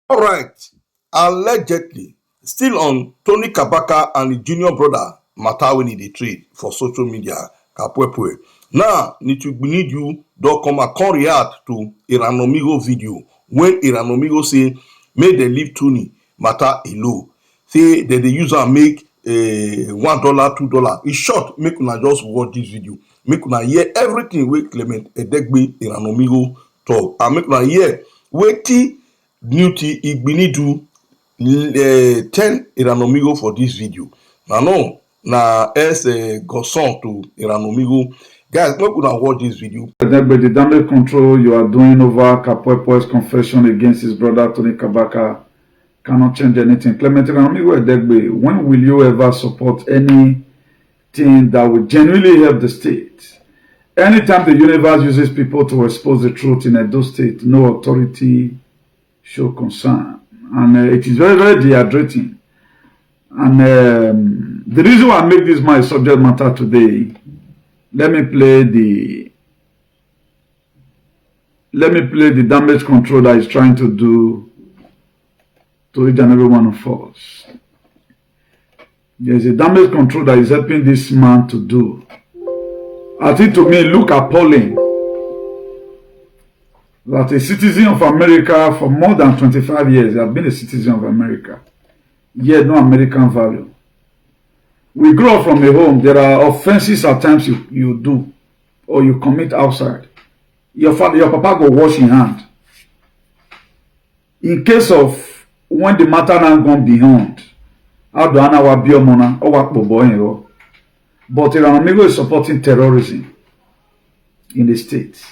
All right, allegedly, still on Tony Kabaka and the junior brother matter when he dey trade for social media, Kapuepue. Now, need you don come and come react to Eranomigho video when Eranomigho say make dem leave Tony matter alone. Say dem dey use am make $1, $2. E short, make una just watch this video. Make una hear everything wey Clement Edegbe Eranomigho talk, and make una hear wetin Newty Igbinidu tell Eranomigho for this video. Now no, na as Godson to Eranomigho. Guys, make una watch this video. The damage control you are doing over Kapuepue's confession against his brother Tony Kabaka cannot change anything. Clement Eranomigho Edegbe, when will you ever support anything that will genuinely help the state? Anytime the universe uses people to expose the truth in Edo State, no authority show concern, and it is very, very dehydrating. And the reason why I make this my subject matter today, let me play the damage control that is trying to do to each and every one of us. There's a damage control that is helping this man to do. I think to me, look appalling that a citizen of America for more than 25 years, he has been a citizen of America, yet no American value. We grow up from a home, there are offenses at times you do or you commit outside. Your papa go wash in hand. In case of when the matter now gone beyond, how do I know what biomona or what boy? But Eranomigho is supporting terrorism in the States.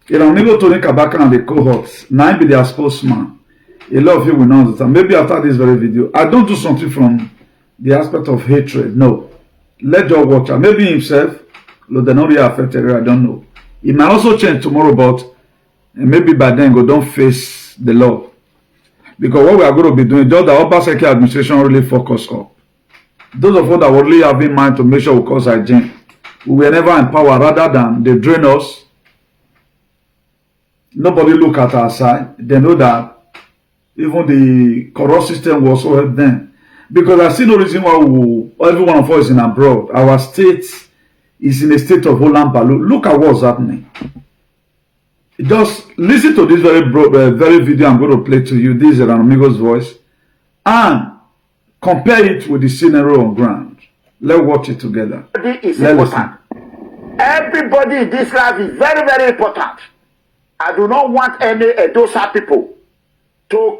Eranomigho, Tony Kabaka and the cohorts, now be their spokesman. A lot of you will know that. Maybe after this very video, I don't do something from the aspect of hatred. No. Let your watcher, maybe himself, though they're not really affected, I don't know. It might also change tomorrow, but maybe by then go don't face the law. Because what we are going to be doing, just the Obaseki administration really focus on. Those of us that would really have in mind to make sure we cause hygiene, we were never empowered rather than they drain us. Nobody look at our side. They know that even the corrupt system will also help them. Because I see no reason why every one of us is in abroad. Our state is in a state of Holland balloon. Look at what's happening. Just listen to this very video I'm going to play to you. This is Eranomigho's voice. And compare it with the scenario on ground. Let's watch it together. Is important. Everybody in this life is very, very important. I do not want any Edosa people to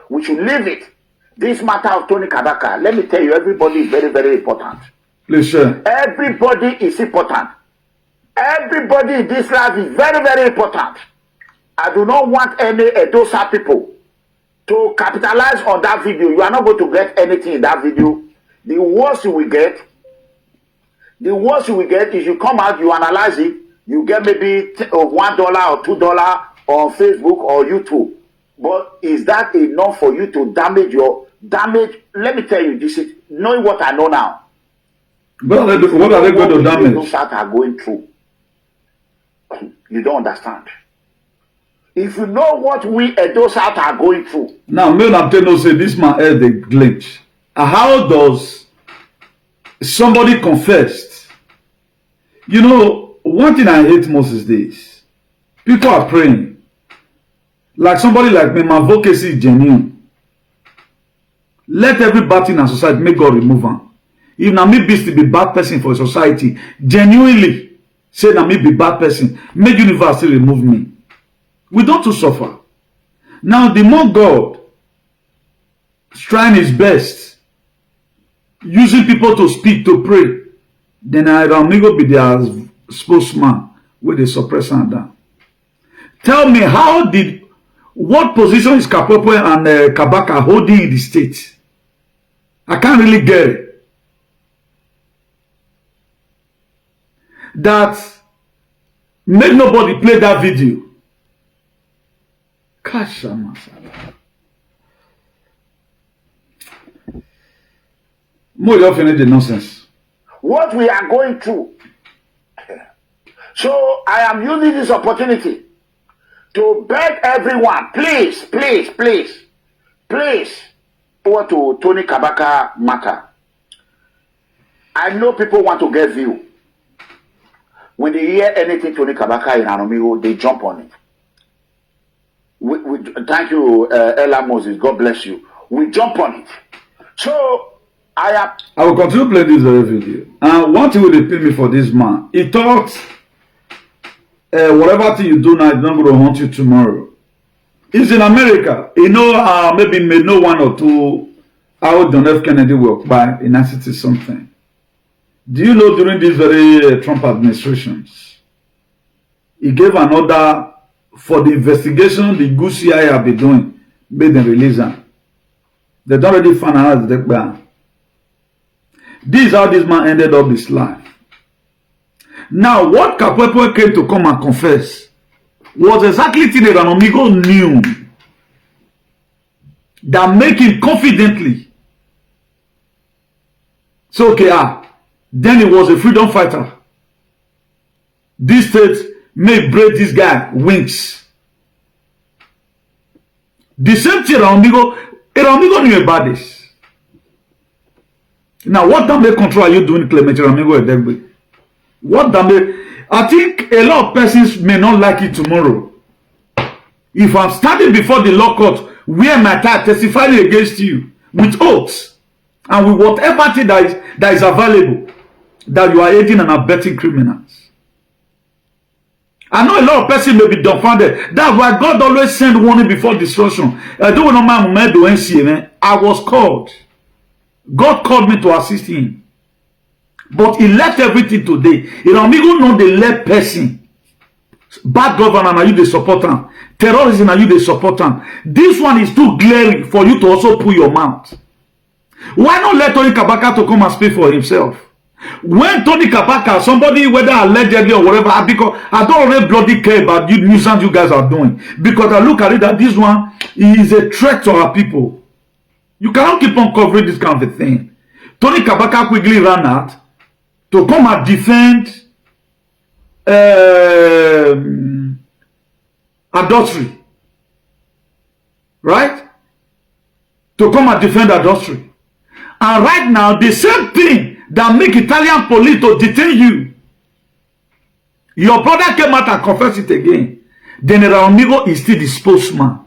we should leave it. This matter of Tony Kabaka, let me tell you, everybody is very, very important. Please share. Everybody is important. Everybody in this life is very, very important. I do not want any Edosa people to capitalize on that video. You are not going to get anything in that video. The worst you will get is you come out, you analyze it, you get maybe $1 or $2 on Facebook or YouTube. But is that enough for you to damage? Let me tell you, this is knowing what I know now. What are they going to damage? Those that are going through. You don't understand. If you know what we those that are going through. Now, me and Abdeno say this man had the glitch. How does somebody confess? You know, one thing I hate most is this. People are praying. Like somebody like me, my advocacy is genuine. Let every bad thing in society make God remove him. If na me be to be bad person for society, genuinely say na me be bad person, make universe still remove me. We don't to suffer. Now, the more God is trying his best, using people to speak, to pray, then Eranomigho be their spokesman with the suppress and down. Tell me, what position is Kapuepue and Kabaka holding in the state? I can't really get it. That make nobody play that video. More you finish the nonsense. What we are going through. So I am using this opportunity to beg everyone, please, over to Tony Kabaka matter. I know people want to get view. When they hear anything Tony Kabaka in Eranomigho, they jump on it. Thank you, Ella Moses. God bless you. We jump on it. So I will continue playing this very video. And one thing will pay me for this man. He thought whatever thing you do now is not going to haunt you tomorrow. He's in America. You know, maybe may know one or two how John F. Kennedy worked by in ICT something. Do you know during these very Trump administrations, he gave an order for the investigation the good CIA have been doing, made them release them. They don't already find out the ban. This is how this man ended up his life. Now, what Kapuepue came to come and confess was exactly the Eranomigho knew that make him confidently. So, okay, then he was a freedom fighter. This state may break this guy wings. The same thing Eranomigho knew about this. Now, what damage control are you doing, Clement? Eranomigho? What damage? I think a lot of persons may not like it tomorrow. If I'm standing before the law court, where my time testifying against you with oaths and with whatever thing that is available, that you are aiding and abetting criminals. I know a lot of persons may be dumbfounded. That's why God always send warning before destruction. I don't know my moment. I was called. God called me to assist him. But he left everything today. Eranomigho know the left person. Bad governor, are you the supporter? Terrorism, are you the supporter? This one is too glaring for you to also pull your mouth. Why not let Tony Kabaka to come and speak for himself? When Tony Kabaka, somebody, whether allegedly or whatever, because I don't really bloody care about you nuisance you guys are doing. Because I look at it that this one is a threat to our people. You cannot keep on covering this kind of a thing. Tony Kabaka quickly ran out to come and defend adultery. Right? To come and defend adultery. And right now, the same thing that make Italian police to detain you. Your brother came out and confessed it again. Then Eranomigho is still the spokesman.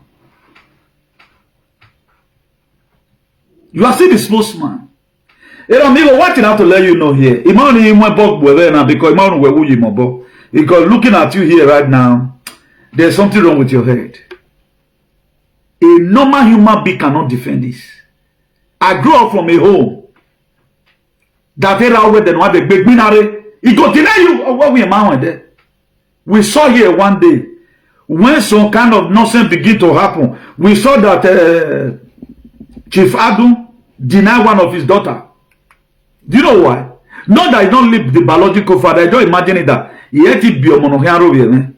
You are still the spokesman. Eranomigho, what I have to let you know here, because looking at you here right now, there's something wrong with your head. A normal human being cannot defend this. I grew up from a home that era where they know the big binary. It go deny you or what we are there. We saw here one day when some kind of nonsense begin to happen. We saw that Chief Adu denied one of his daughter. Do you know why? Not that he don't live the biological father. I don't imagine it that he had to be a monohero.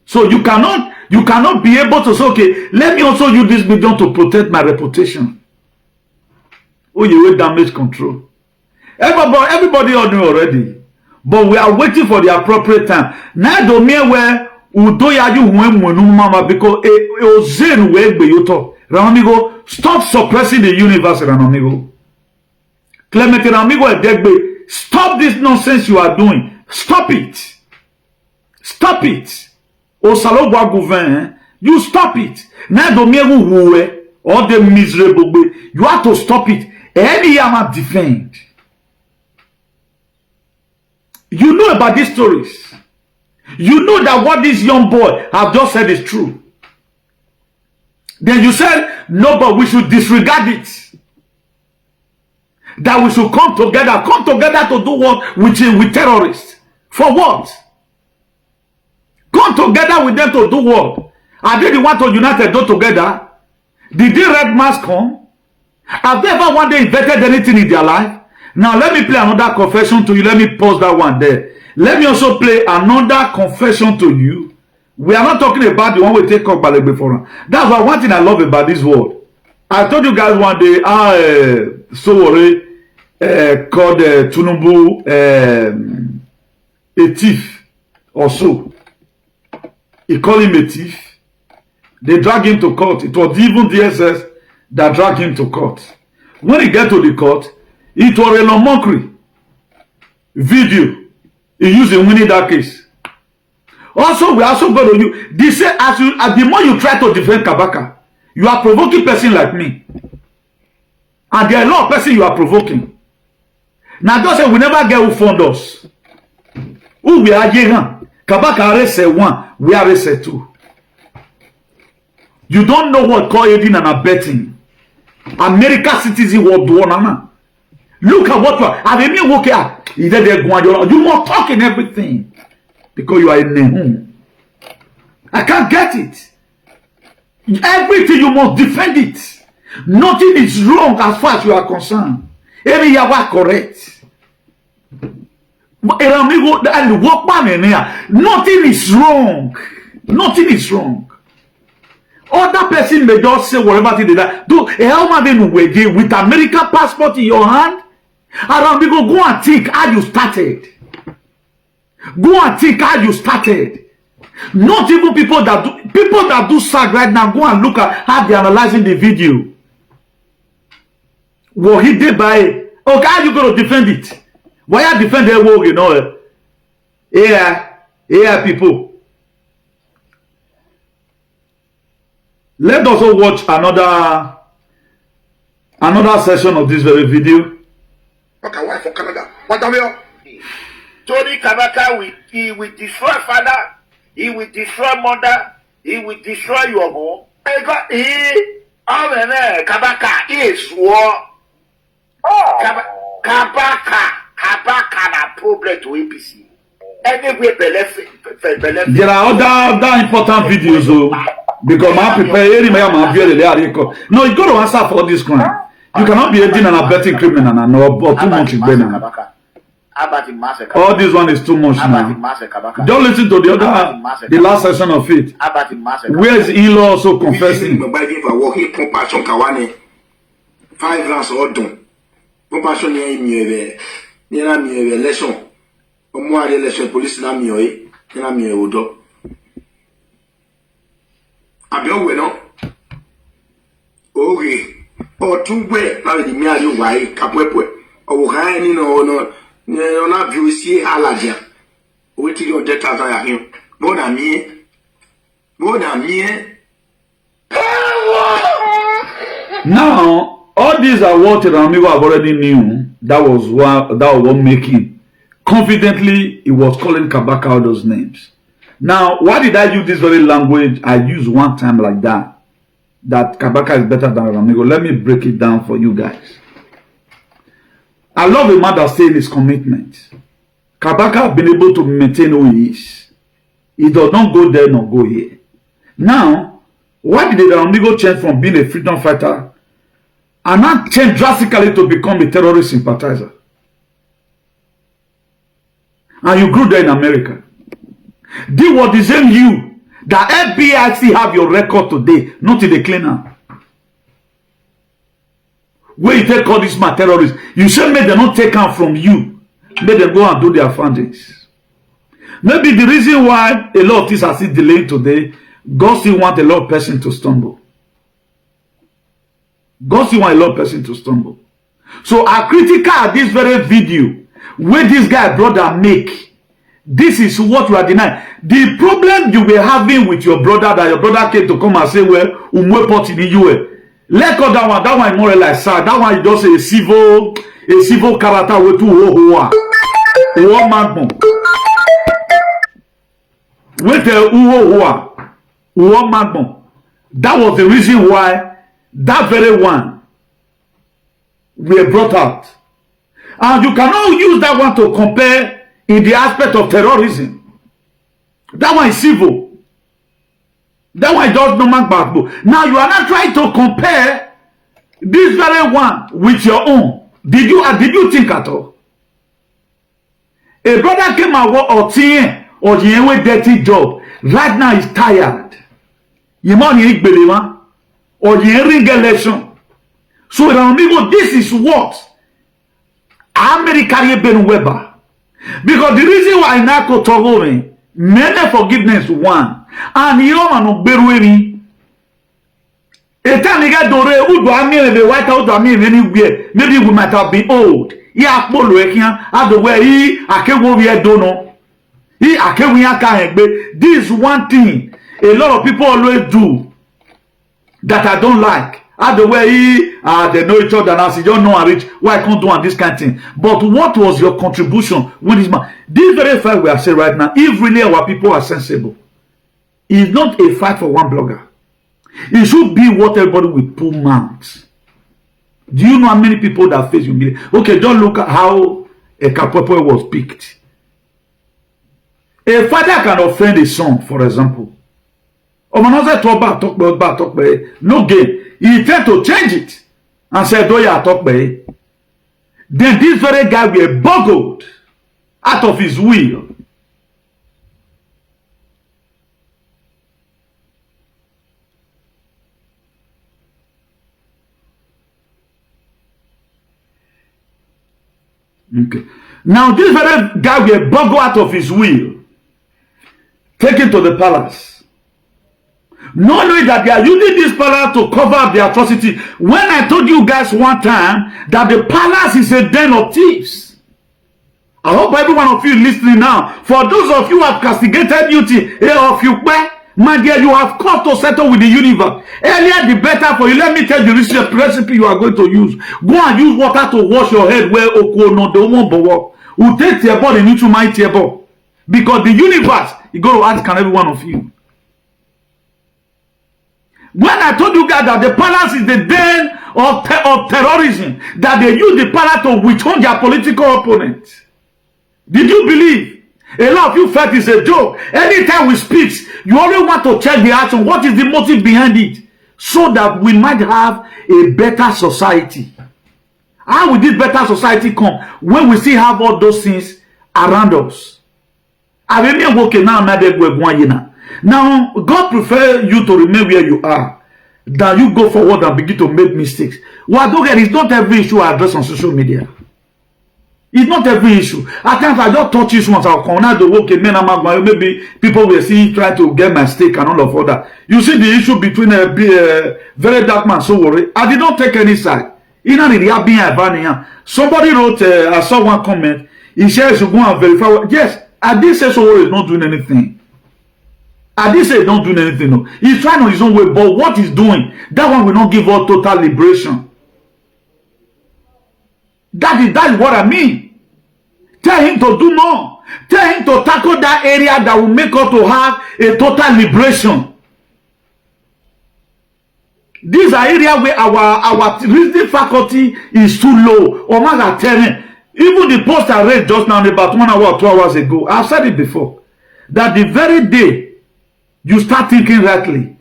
So you cannot be able to say, okay, let me also use this medium to protect my reputation. Oh, you will damage control. Everybody all knew already. But we are waiting for the appropriate time. Now the mere where Udoya you mama because Ozen way be you talk. Eranomigho, stop suppressing the universe, Eranomigho. Clement Eranomigho, stop this nonsense you are doing. Stop it. Stop it. Osalogwa gouvern, you stop it. Now the mere who all the miserable, you have to stop it. Any yama defend. You know about these stories. You know that what this young boy have just said is true. Then you said, no, but we should disregard it. That we should come together to do what with terrorists. For what? Come together with them to do what? Are they the one to unite and do together? Did the red mask come? Have they ever one day invented anything in their life? Now let me play another confession to you. Let me pause that one there. Let me also play another confession to you. We are not talking about the one we take up by the before. That's why one thing I love about this world. I told you guys one day, called Tunumbu a thief or so. He called him a thief. They dragged him to court. It was even DSS that dragged him to court. When he get to the court, it was a mockery video he used in winning that case. Also, we also go to you. They say as the more you try to defend Kabaka, you are provoking person like me. And there are a lot of person you are provoking. Now don't say we never get who fund us. Who we are here. Kabaka arrested one, we arrested two. You don't know what call aiding and abetting. America citizen was doing. Look at what you are. I mean, okay, you must talk in everything because you are in the home. I can't get it. Everything you must defend it. Nothing is wrong as far as you are concerned. Every you are correct. Eranomigho, nothing is wrong. Nothing is wrong. Other person may just say whatever they do. Do with American passport in your hand? Eranomigho, go and think how you started. Go and think how you started. Not even people that do SAG right now. Go and look at how they are analyzing the video. What he did by okay, how you going to defend it? Why are defending the war, you know? Yeah, people. Let us also watch another session of this very video. Okay, why for Canada? What are we? Tony Kabaka he will destroy father, he will destroy mother, he will destroy your home. Kabaka is war. Kabaka na problem to APC. Anyway, there are other important videos, because I prepare no, you got to answer for this crime. You cannot be aiding and abetting criminal and no, too much in all this one is too much now. Don't listen to the last session of it. Where is in-law also confessing? 5 rounds or done. Compassion near me, lesson. Or more election police na me, and I'm your odo. I don't know. Okay. Or 2 way, now the mere why, Kapuepue, or hanging no, not you see Aladia. Waiting your death as I have him. Bon ami. Now, all these are what Eranomigho have already knew. That was what making. Confidently, he was calling Kabaka all those names. Now, why did I use this very language? I used one time like that. That Kabaka is better than Eranomigho. Let me break it down for you guys. I love a man that stays in his commitment. Kabaka has been able to maintain who he is. He does not go there nor go here. Now, why did Eranomigho change from being a freedom fighter and not change drastically to become a terrorist sympathizer? And you grew there in America. This was the same you that FBI still have your record today, not in the cleaner. Where you take all these my terrorists, you say make them not take out from you. Make them go and do their findings. Maybe the reason why a lot of things are still delayed today, God still want a lot of person to stumble. God still want a lot of person to stumble. So I critical at this very video where this guy brother make. This is what you are denying. The problem you were having with your brother, that your brother came to come and say, well, umwepot in the UA. Let go that one more like sad. That one is just a civil character with 2 one man. With the one man. That was the reason why that very one were brought out. And you cannot use that one to compare in the aspect of terrorism. That one is civil. That one is just normal backbone. Now you are not trying to compare this very one with your own. Did you think at all? A brother came and work or the dirty job. Right now he's tired. You money or the ring election. So Eranomigho, this is what America Ben Weber. Because the reason why I now go to many forgiveness one. and you no beruemi. Etani get dore udo amire the white out amire anywhere. Maybe we might have been old. Ya polo ekian adowhere yi akewo we do no. Yi akewi aka egbe. This is one thing a lot of people always do that I don't like. Adowhere they know each other now. So you don't know how rich. Why I can't do this kind of thing? But what was your contribution when this man? This very fact we are saying right now, if really our people are sensible, it's not a fight for one blogger. It should be what everybody will pull mouths. Do you know how many people that face humiliation? Okay, just look at how a Kapuepue was picked. A father can offend a son, for example. Talk no game. He tend to change it and say, "Do ya talk by?" Then this very guy will boggled out of his will. Okay. Now this very guy will boggle out of his will, taken to the palace. Not knowing that they are using this palace to cover up the atrocity. When I told you guys one time that the palace is a den of thieves. I hope every one of you listening now. For those of you who have castigated duty, of you, my dear, you have cause to settle with the universe. Earlier the better for you. Let me tell you this recipe you are going to use. Go and use water to wash your head where Oko no the won't work. Who take your body into my table. Because the universe is going to ask every one of you. When I told you guys that the palace is the den of terrorism, that they use the palace to withhold their political opponents, did you believe? A lot of you felt it's a joke. Anytime we speak, you only want to check the action. What is the motive behind it? So that we might have a better society. How will this better society come? When we still have all those things around us. Now, God prefer you to remain where you are than you go forward and begin to make mistakes. Well, don't get it's not every issue I address on social media. It's not every issue. At times I just touch this once. I'll come out the okay, maybe people will see try to get my stake and all of that. You see the issue between a very dark man, so worry. I did not take any side. Somebody wrote, I saw one comment. He said, "You go and verify." Yes, I did say so. Is not doing anything. I did say don't do anything. No, he's trying on his own way, but what he's doing, that one will not give us total liberation. That is what I mean. Tell him to do more. Tell him to tackle that area that will make us to have a total liberation. These are areas where our reasoning faculty is too low. Or man, telling. Even the post I read just now about 1 hour or 2 hours ago, I've said it before, that the very day you start thinking rightly,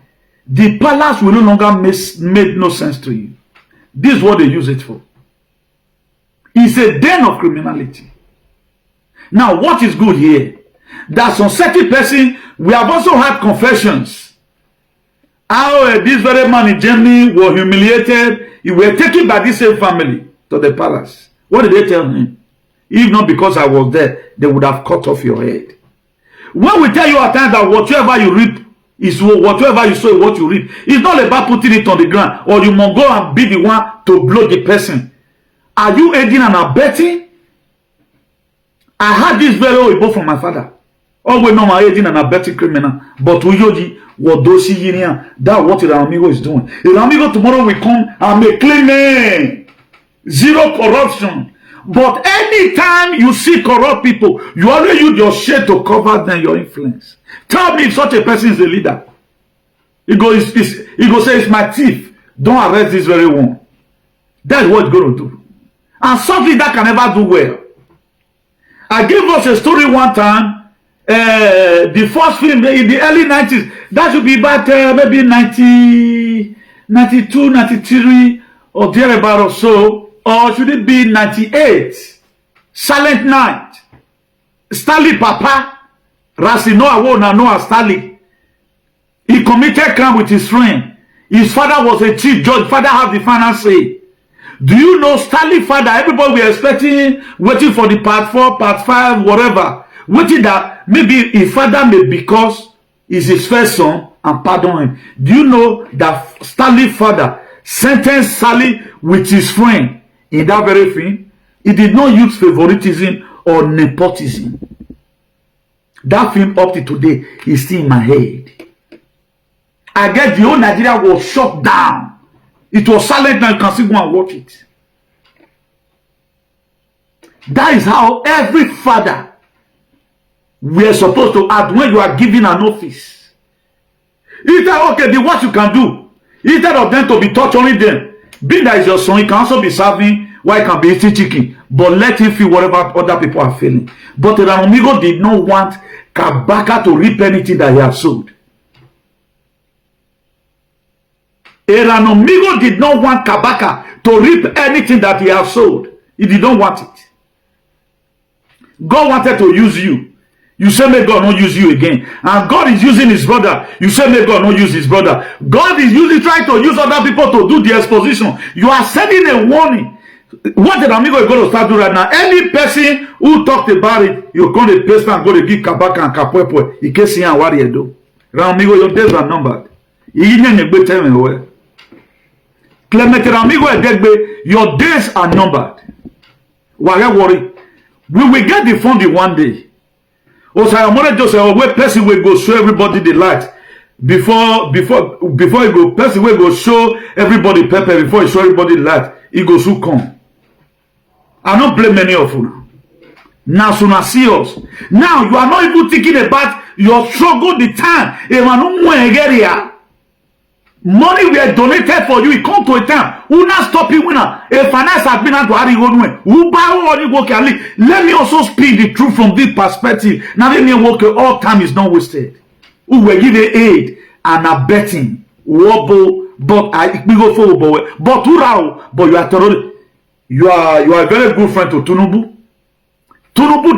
the palace will no longer make no sense to you. This is what they use it for. It's a den of criminality. Now, what is good here? That some certain person, we have also had confessions. How this very man in Germany was humiliated. He were taken by this same family to the palace. What did they tell him? If not because I was there, they would have cut off your head. When we tell you at times that whatever you reap is whatever you sow, what you reap. It's not about putting it on the ground or you must go and be the one to blow the person. Are you aiding and abetting? I had this very old from my father. Always know my aiding and abetting criminal. But Uyoji, what does he here? That's what Eranomigho is doing. Eranomigho tomorrow will come and make clean. Zero corruption. But anytime you see corrupt people, you always use your shade to cover them your influence. Tell me if such a person is a leader. He go say it's my thief. Don't arrest this very one. That's what it's going to do. And such leader can never do well. I gave us a story one time. The first film in the early 90s. That should be about maybe 90, 92, 93 or thereabout or so. Or should it be 98? Silent Night. Stanley Papa. Rasi Noah Wona Noah Stanley. He committed crime with his friend. His father was a chief judge. Father had the final say. Do you know Stanley father? Everybody were expecting, waiting for the part 4, part 5, whatever. Waiting that maybe his father may because is his first son and pardon him. Do you know that Stanley's father sentenced Sally with his friend in that very thing? He did not use favoritism or nepotism. That film up to today is still in my head. I guess the whole Nigeria was shut down. It was silent now. You can still go and watch it. That is how every father we are supposed to act when you are given an office. Instead, okay, the what you can do, instead of them to be torturing them, being that is your son, he can also be serving while he can be eating chicken, but let him feel whatever other people are feeling. But Eranomigho did not want Kabaka to reap anything that he had sowed. Eranomigho did not want Kabaka to reap anything that he had sowed. He did not want it. God wanted to use you. You say, may God not use you again. And God is using his brother. You say, may God not use his brother. God is usually trying to use other people to do the exposition. You are sending a warning. What Eranomigho is going to start doing right now? Any person who talked about it, you're going to paste and go to give Kabaka and Kapuepue. In case you are what you do. Eranomigho, your days are numbered. Clement, Eranomigho, your days are numbered. Why worry? We will get the funding one day. Osayamore just say, where person will go show everybody the light before he go. Person will go show everybody pepper before he show everybody the light. He goes to come. I don't blame many of you. Now, so now see us. Now you are not even thinking about your struggle. The time money we are donated for you. It come to a time. Who not stop you winner? If finance has been to Harry Godwin, who buy all you work. Let me also speak the truth from this perspective. Now let me work. All time is not wasted. Who will give the aid and abetting wobble, but I go forward. But you are thoroughly. You are a very good friend to Tinubu. Tinubu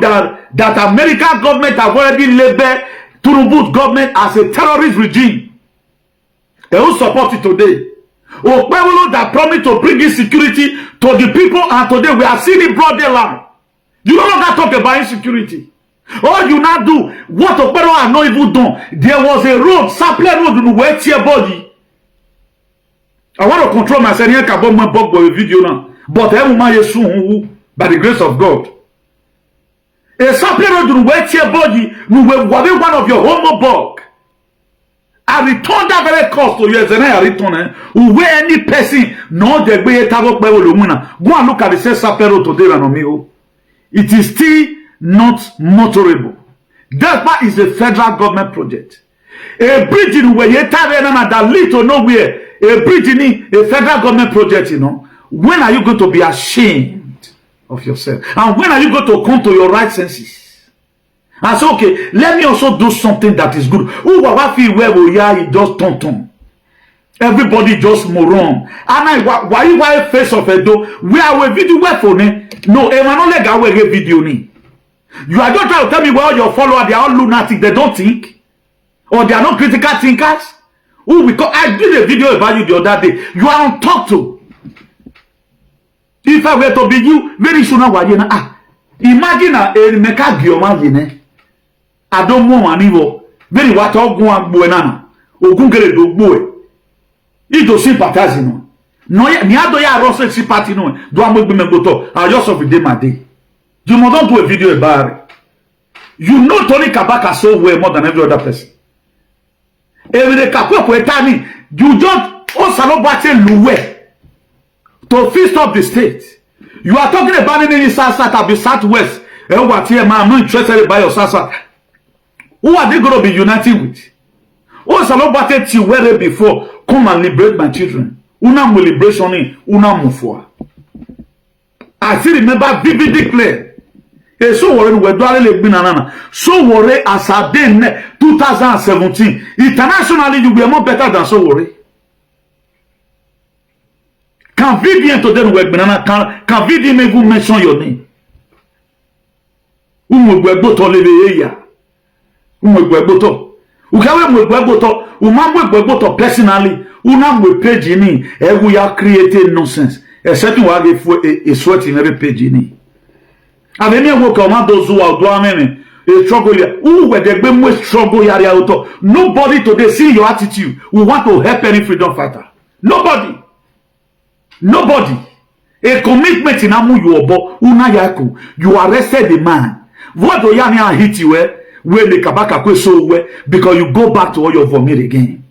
that American government have already labeled Tinubu's government as a terrorist regime. They will support it today. Okpebolo that promised to bring insecurity to the people, and today we are seeing it broad daylight. You no longer talk about insecurity. All you now do, what Okpebolo have not even done. There was a road, Sample road in the body. I want to control myself here, Kabon my bug boy video now. But by the grace of God. A Sample road in the body, one of your homobug. I return that very cost to you as I return. Where any person no the way go and look at the same sapero today, Eranomigho. It is still not motorable. That part is a federal government project. A bridge in where you that lead to nowhere. A bridge in a federal government project, you know. When are you going to be ashamed of yourself? And when are you going to come to your right senses? And so, okay, let me also do something that is good. Who will feel where we are? It just tonton. Everybody just moron. And why you face of a door? Where we video where for ne? No, Emmanuel got a video ni. You are just trying to tell me well your followers they are all lunatic. They don't think, or they are not critical thinkers. Who because I did a video about you the other day. You are on talk to. If I were to be you, very soon imagine a meka gioma yene. I don't want an very what all go and buenana. Ogungere do boy. It to sympathize no. No, niado ya rose sympathy no. Do am be memboto. I just of the day my day. You must do a video about it. You know Tony Kabaka so well more than every other person. Every day Kapuepue tani, you just also battle luwe to fist up the state. You are talking about any South the Southwest. And what here, man, I'm not interested by your South. Who are they going to be uniting with? Oh, Salo batted to where before. Come and liberate my children. Una will liberation in Una Mufua. I still remember vividly clear. So worried we're doing banana. So worried as a day 2017. Internationally, you be more better than so worried. Can VDN to them work banana? Can VDN even mention your name? Umwegbo to live here. Umwegbo. Ukawe mwegbo umamwegbo personally. Unamwe page ni. We are creating nonsense. Except you have a sweat in every page ni. Aveni wo ka ma dozu wa do amene. a struggle here. Who were the most struggle here? Nobody today see your attitude. We want to help any freedom fighter. Nobody. Nobody. A commitment in amu you obo una yaku. You arrested the man. What do you hit you when the Kabaka kwe so because you go back to all your vomit again.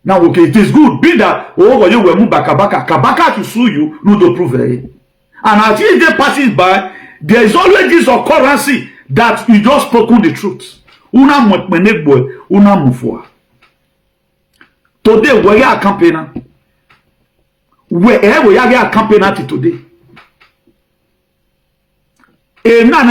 Now okay, it is good. Be that over you will move back Kabaka. Kabaka to sue you, no to prove it. And as each day passes by, there is always this occurrence that you just spoken the truth. Una mwenegbo, una mufwa. Today we are campaigner. We are campaigner today. Now,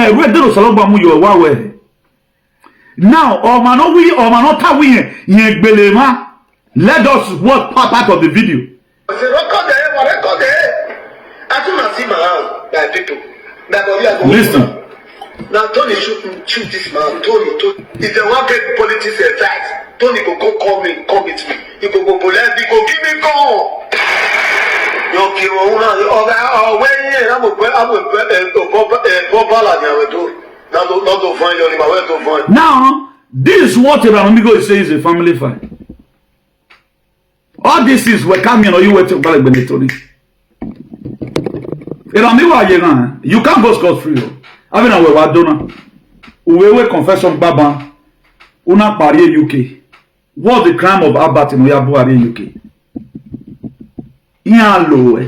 let us watch part of the video. Listen. Now Tony shoot this man. Tony, if they want get politics advice, Tony go call me, come with me. He go police, he go give me call. Now, this is what Eranomigho is saying is a family fight. All this is we coming or you wait to buy Benetoni. Eranomigho, you can't go scot free. I mean, we were done. We confession Baba. Una Paris UK. What's the crime of Albert in Oyabu UK? Yan lo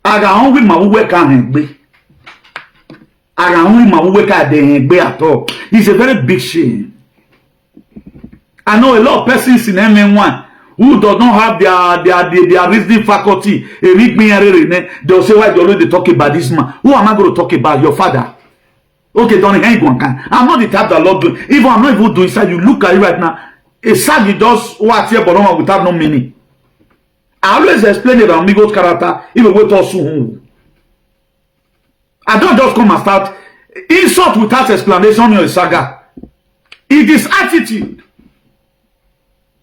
aga on wi ma wo ka hen gbe aga on wi ma wo ka de hen gbe at all. It's a very big shame. I know a lot of persons in MN1 who does not have their reasoning faculty. They'll say, why do they talk about this man? Who am I going to talk about? Your father. Okay, don't I'm not the type that Lord do. Even I'm not even doing inside. You look at it right now. A sagi does what here, but without no meaning. I always explain it on Migo's character, even with us who. I don't just come and start insult without explanation in a saga. It is attitude.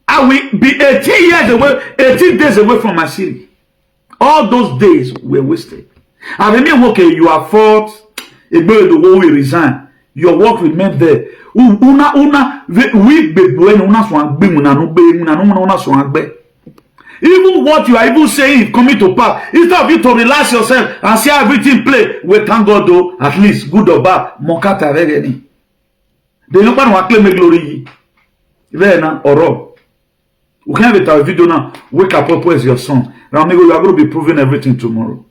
I will be 18 years away, 18 days away from my city. All those days were wasted. And then okay, you are fought, a bird the war will resign. Your work remained there. Even what you are even saying is coming to pass. Instead of you to relax yourself and see everything play, we thank God though, at least good or bad, Mokata regeni. They don't want to claim glory. Then or we can have a video now. Wake up, Kapuepue is your son. Eranomigho, you are going to be proving everything tomorrow.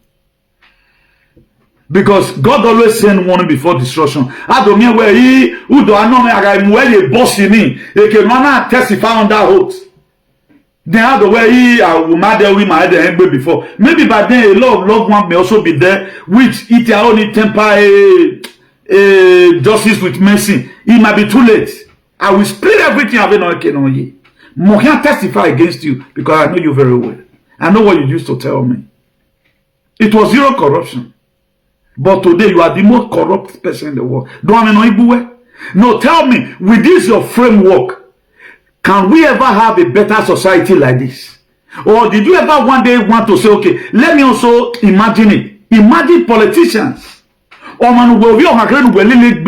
Because God always send one before destruction. I don't mean where he who do I know me where boss in me. They can not testify on that oath. Then how the way I will mother with my head before. Maybe by then a lot of loved ones may also be there, which it only temper justice with mercy. It might be too late. I will split everything I've been on you. I can't testify against you because I know you very well. I know what you used to tell me. It was zero corruption. But today you are the most corrupt person in the world. Don't I know Ibue? No, tell me, with this your framework, can we ever have a better society like this? Or did you ever one day want to say, okay, let me also imagine it. Imagine politicians. Or man will be on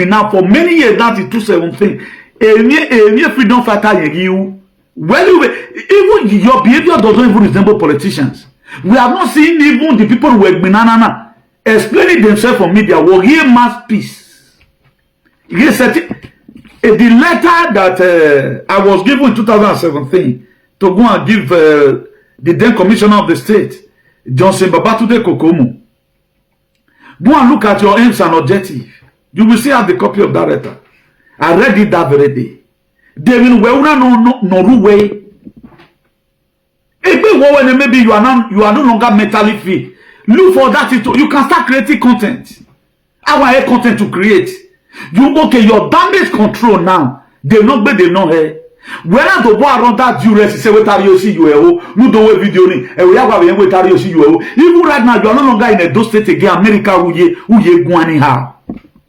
now for many years, that is 217. A freedom fighter you. Well, even your behavior doesn't even resemble politicians. We have not seen even the people who were banana explaining themselves on media were here mass peace. Yes, the letter that I was given in 2017 to go and give the then commissioner of the state, Johnson Babatude Kokomo. Go and look at your aims and objectives. You will see have the copy of that letter. I read it that very day. They will no way. Maybe you are no longer mentally fit. Look for that. You can start creating content. I want content to create. You okay? Your damage control now. They not be they know here. When I go around that duress, say what are you see you no do way video ni. And we have what are you see you even right now you are no longer in a those state again. America who ye go anyhow.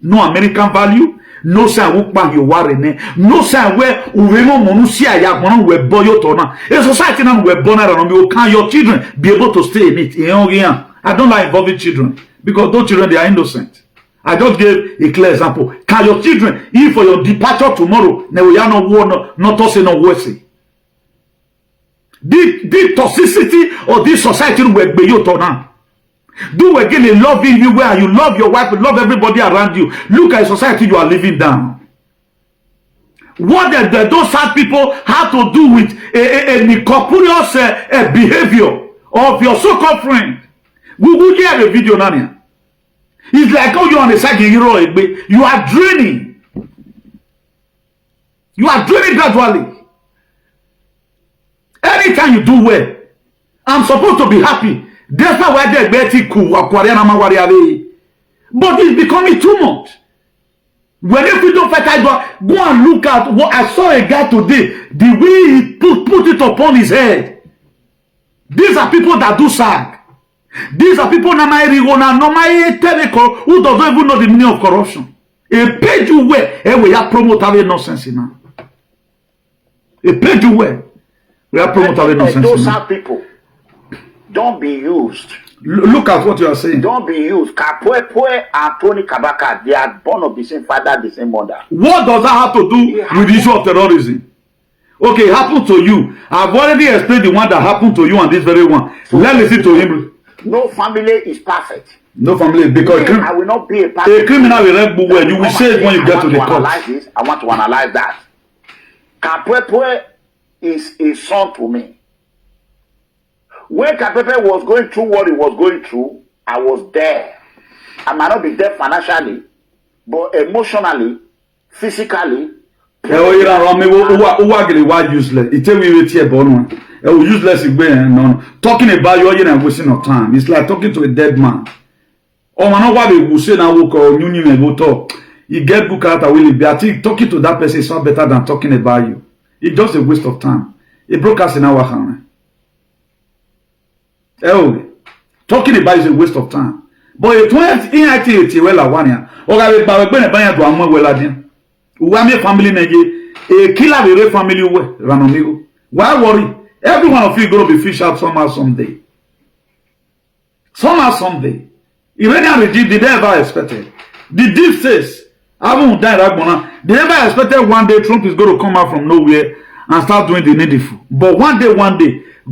No American value. No sign who bang you warren. No sign where Uremo Monusia Yagon were boyo tona. A society now we're born around. Can your children be able to stay in it? I don't like involving children because those children they are innocent. I just gave a clear example. Can your children, if for your departure tomorrow, not tossing no worse? The toxicity of this society will be you to now. Do again loving you where you love your wife, you love everybody around you. Look at the society you are living down. What those sad people have to do with a corporeal behavior of your so-called friend. We will hear the video now. It's like, oh, you're on the side, you are draining. You are draining gradually. Anytime you do well, I'm supposed to be happy. That's not why they're betting cool. But it's becoming too much. When if you don't fight, go and look at what I saw a guy today. The way he put it upon his head. These are people that do SAG. These are people who doesn't even know the meaning of corruption. A page you wear, we are promoting nonsense now. A page you wear, we are promoting nonsense. Those are people. Don't be used. Look at what you are saying. Don't be used. Kapuepue and Tony Kabaka, they are born of the same father, the same mother. What does that have to do with the issue of terrorism? Okay, it happened to you. I've already explained the one that happened to you and this very one. So let's listen to him. No family is perfect. No family, because I will not be a perfect. A criminal will read book where you will say it when you get to the court. I want to analyze that. Kapuepue is a son to me. When Kapuepue was going through what he was going through, I was there. I might not be there financially, but emotionally, physically. Useless. It tell me here, but useless. No. Talking about you and wasting of time. It's like talking to a dead man. Oh man, what they will say now? You get book out. I will be. I think talking to that person is not better than talking about you. It's just a waste of time. It broadcast in our hand. Talking about is a waste of time. But it went in IT well one year. Or I will Uwame family neje a killer will family Eranomigho. Why worry? Every one of you gonna be fish out somehow someday. Somehow someday. Iranian regime they never expected. The deep says I won't die that one. They never expected one day Trump is going to come out from nowhere and start doing the needful. But one day,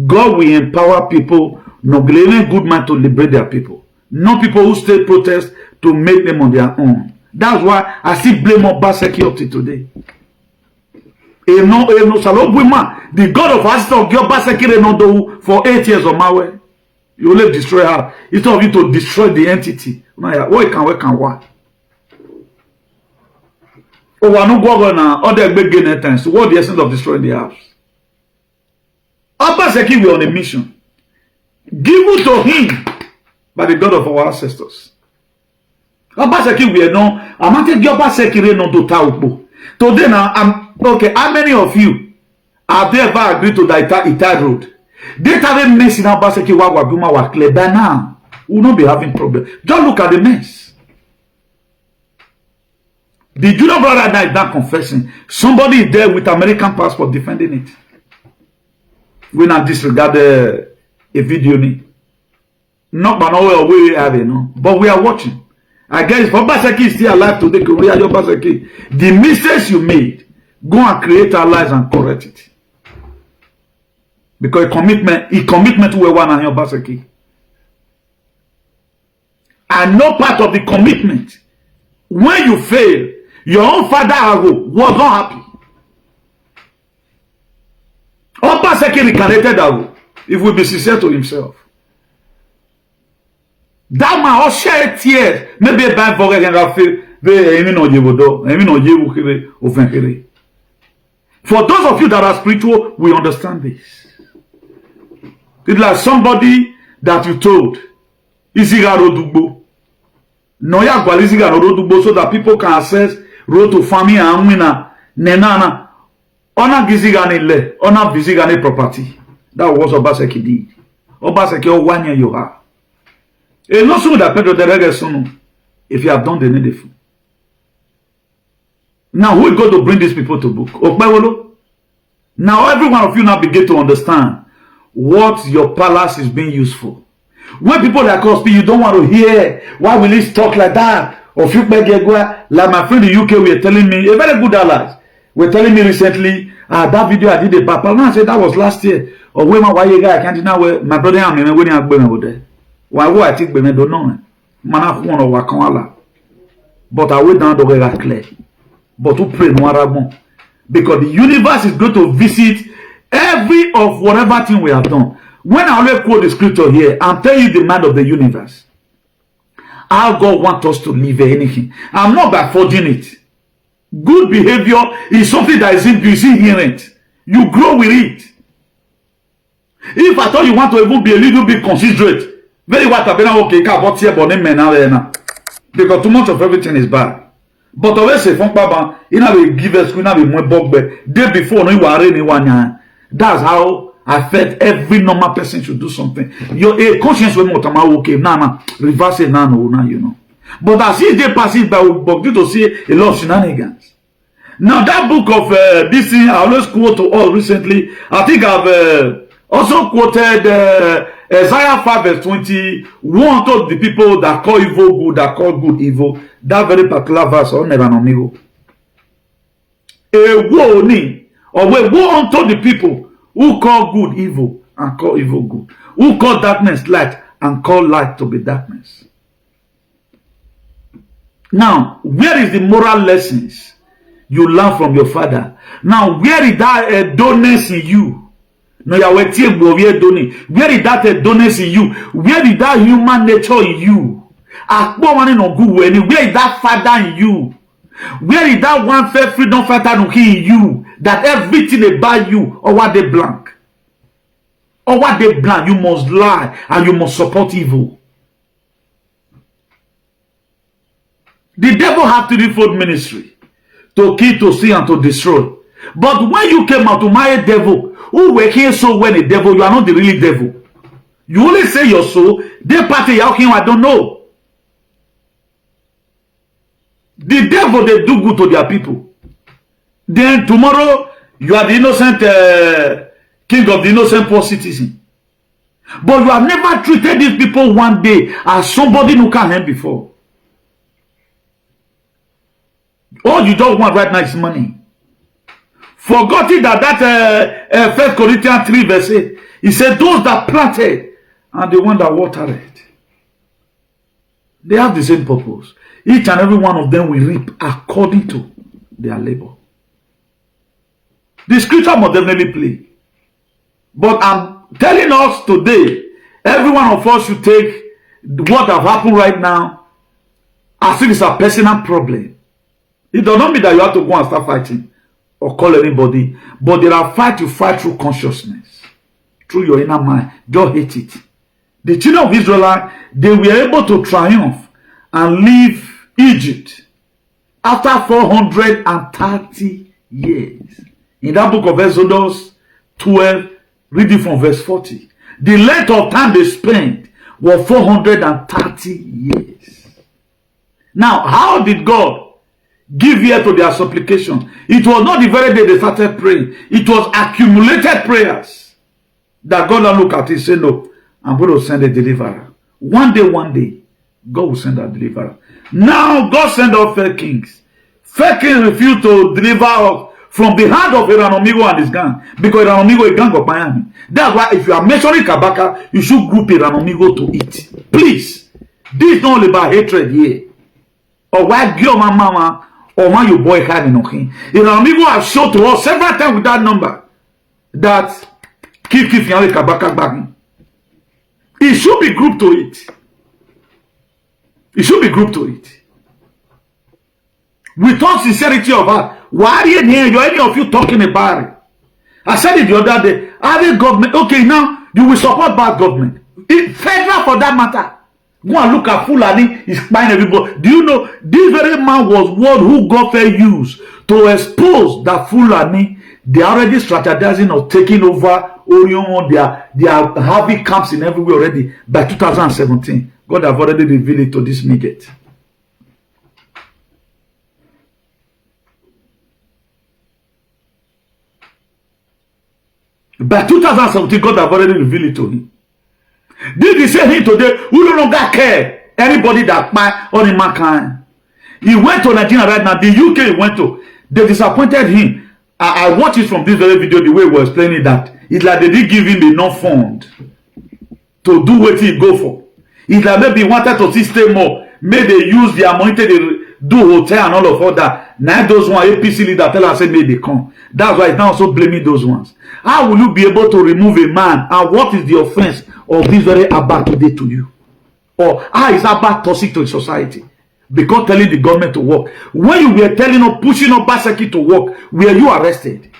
God will empower people, not good man to liberate their people. Not people who stay protest to make them on their own. That's why I still blame Obaseki up to today. The God of Ancestors give Obaseki for 8 years on my way. You will destroy her. Instead of you to destroy the entity. What can why? Oh, we are not going now. Other big gain times. So what the essence of destroying the house? Obaseki we on a mission. Given to him by the God of our ancestors. Obaseki we know. I'm not taking Obaseki no to Taupo. Today now, I'm okay. How many of you have they ever agreed to the Itai road? They haven't mess in Obaseki Wagwaguma Wakle. By now, we will not be having problem. Just look at the mess. The junior brother now is not confessing. Somebody is there with American passport defending it. We not disregard a video. Not by no way have it, no. But we are watching. I guess if Obaseki is still alive today, the mistakes you made, go and create our lives and correct it. Because a commitment to one and Obaseki. And no part of the commitment. When you fail, your own father was not happy. Obaseki recreated Ago if we be sincere to himself. That man all shed tears. Maybe a bad forget and for those of you that are spiritual, we understand this. It's like somebody that you told Isigaro Noya Gwaliziga Rodugbo so that people can access road to farming and winner Nenana. Ona Gizigani le, ona Gizigani property. That was Obaseki did. Obaseki 1 year you have. And not so that Pedro de Regesono, if you have done the needful. Now who is going to bring these people to book? Okbewolo. Now every one of you now begin to understand what your palace is being used for. When people like us, you don't want to hear, why will he talk like that? Of you like my friend in the UK were telling me, a very good allies, were telling me recently, that video I did a papa. I said that was last year. Or when my guy can't deny where my brother and me when I'm going over there. Why would I think we don't know? Man, I want to work on. But I wait down the way that clear. But to pray no because the universe is going to visit every of whatever thing we have done. When I always quote the scripture here, I'm telling you the mind of the universe. How God wants us to live anything. I'm not by forging it. Good behavior is something that is inherent. You grow with it. If I thought you want to even be a little bit considerate, very well, okay, because too much of everything is bad. But always say, you know, we give us, we know, we more day before, no, you are. That's how I felt every normal person should do something. Your conscience will not okay. Nah, reverse it now, you know. But as if they pass it by, but you to see a lot of shenanigans. Now that book of this thing, I always quote to all recently. I think I've also quoted Isaiah 5 verse 20. One told the people that call evil good, that call good evil. That very particular verse on Eranomigho. A warning, or we woe unto the people who call good evil and call evil good, who call darkness light and call light to be darkness. Now, where is the moral lessons you learn from your father? Now, where is that doneness in you? No, where is that doneness in you? Where is that human nature in you? Where is that father in you? Where is that one fair freedom fighter in you? That everything about you, or what they blank. Or what they blank, you must lie and you must support evil. The devil have to default ministry to kill, to steal, and to destroy. But when you came out to marry devil, who were here so when a devil, you are not the real devil. You only say your soul, they party, I don't know. The devil, they do good to their people. Then tomorrow, you are the innocent king of the innocent poor citizen. But you have never treated these people one day as somebody who can't help before. All you don't want right now is money. Forgetting that 1 Corinthians 3 verse 8, he said, those that planted and the one that watered it, they have the same purpose. Each and every one of them will reap according to their labor. The scripture must definitely play. But I'm telling us today, every one of us should take what have happened right now as if it's a personal problem. It does not mean that you have to go and start fighting or call anybody. But there are fights you fight through consciousness, through your inner mind. Don't hate it. The children of Israel, they were able to triumph and leave Egypt after 430 years. In that book of Exodus 12, reading from verse 40. The length of time they spent was 430 years. Now, how did God give ear to their supplication? It was not the very day they started praying. It was accumulated prayers that God will look at it and say, no, I'm going to send a deliverer. One day, God will send a deliverer. Now, God sent out fair kings. Fair kings refused to deliver us from the hand of Eranomigho and his gang. Because Eranomigho is a gang of Miami. That's why if you are mentioning Kabaka, you should group Eranomigho to it. Please. This is not only about hatred here. Or why girl my mama, or why your boy having okay. Eranomigho has shown to us several times with that number that keep Kabaka back. It should be grouped to it. It should be grouped to it. With all sincerity of heart. Why are you here? You're any of you talking about it? I said it the other day. Are they government? Okay, now you will support bad government. Federal for that matter. Go and look at Fulani. He's buying everybody. Do you know this very man was one who God used to expose that Fulani? They are already strategizing of taking over Orion. They are having camps in everywhere already by 2017. God have already revealed it to this midget. By 2017, God have already revealed it to him. Did he say him today? We no longer care anybody that buy or in mankind. He went to Nigeria right now. The UK he went to. They disappointed him. I watched it from this very video, the way we were explaining that. It's like they didn't give him enough fund to do what he go for. It's like maybe he wanted to stay more. Maybe they use their money to do hotel and all of that. Now those one APC leader tell us say may they come. That's why it's now also blaming those ones. How will you be able to remove a man? And what is the offense of this very Abba today to you? Or how is Abba toxic to society? Because telling the government to work. When you were telling or pushing Obaseki to work, were you arrested?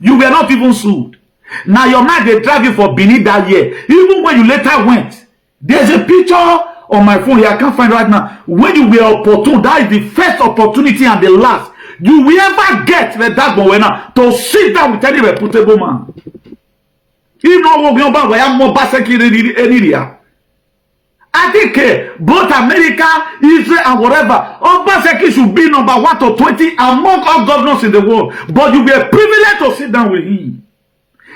You were not even sued. Now your man they drive you for Benin that year. Even when you later went, there's a picture on my phone here. I can't find it right now. When you were opportune, that is the first opportunity and the last you will ever get that Bowena to sit down with any reputable man. If not, we'll be able more Baseki area. I think both America, Israel, and whatever, Obaseki should be number 1 to 20 among all governors in the world. But you will be privileged to sit down with him.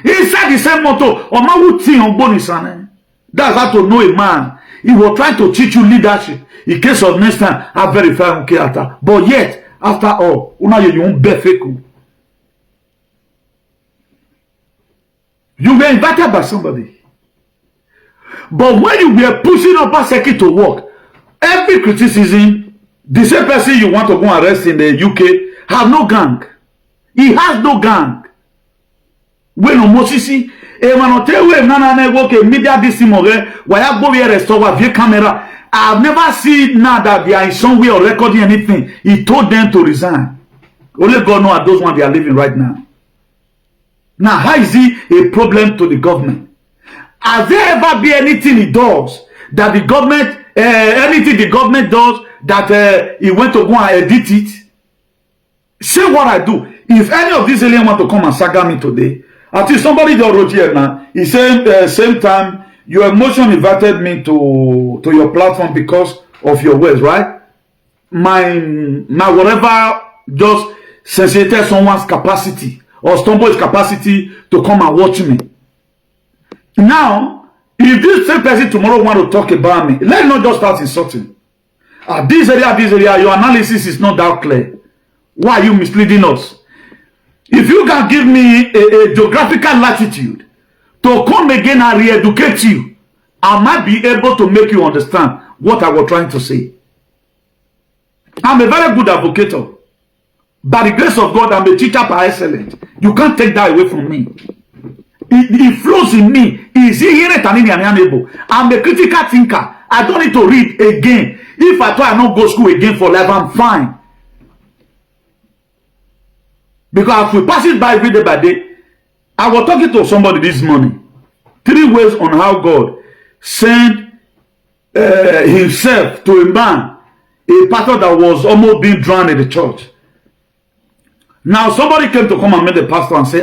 Inside the same motto, that's how to know a man. He will try to teach you leadership. In case of next time, I verify character. But yet, after all, you won't be fake. You were invited by somebody. But when you were pushing Obaseki to work, every criticism, the same person you want to go arrest in the UK have no gang. He has no gang. When Mosisi, media this camera. I've never seen now that they are in some way or recording anything. He told them to resign. Only God knows those ones they are living right now. Now, how is he a problem to the government? Has there ever been anything he does that the government, anything the government does that he went to go and edit it? Say what I do. If any of these aliens want to come and saga me today, until somebody just wrote here now, he said same time, your emotion invited me to your platform because of your words, right? My whatever just sensitive someone's capacity or somebody's capacity to come and watch me. Now, if this same person tomorrow want to talk about me, let's not just start insulting. This area, your analysis is not that clear. Why are you misleading us? If you can give me a geographical latitude to come again and re-educate you, I might be able to make you understand what I was trying to say. I'm a very good advocate. By the grace of God, I'm a teacher by excellence. You can't take that away from me. It flows in me. I'm a critical thinker. I don't need to read again. If I try not go to school again for life, I'm fine. Because if we pass it by every day by day, I was talking to somebody this morning. 3 ways on how God sent himself to a man, a pastor that was almost being drowned in the church. Now somebody came to come and meet the pastor and say,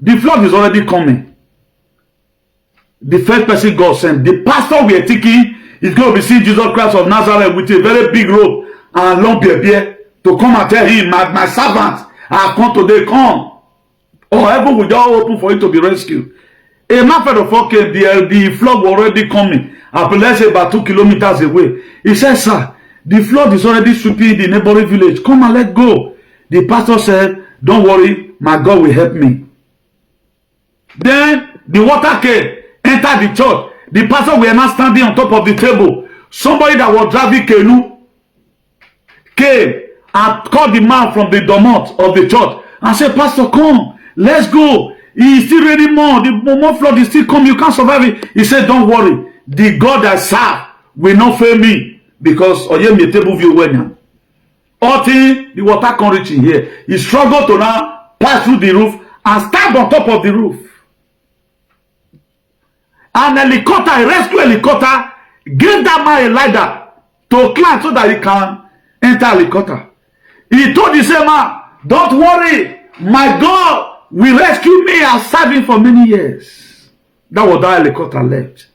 the flood is already coming. The first person God sent, the pastor we are thinking is going to be seeing Jesus Christ of Nazareth with a very big robe and long beard to come and tell him, my servants, I have come today, come. Or heaven will just open for you to be rescued. A man for the folk came, the flood was already coming. Let's say about 2 kilometers away. He said, sir, the flood is already sweeping the neighboring village. Come and let go. The pastor said, don't worry, my God will help me. Then the water came, entered the church. The pastor were not standing on top of the table. Somebody that was driving canoe came and called the man from the domot of the church and said, Pastor, come, let's go. It's still raining more. The more flood is still coming. You can't survive it. He said, don't worry. The God I serve will not fail me because me table view when until the water can reach in here. He struggled to now pass through the roof and stand on top of the roof. An helicopter, a rescue helicopter, gave that man a ladder to climb so that he can enter helicopter. He told the same man, don't worry, my God will rescue me. I've served him for many years. That was that helicopter left.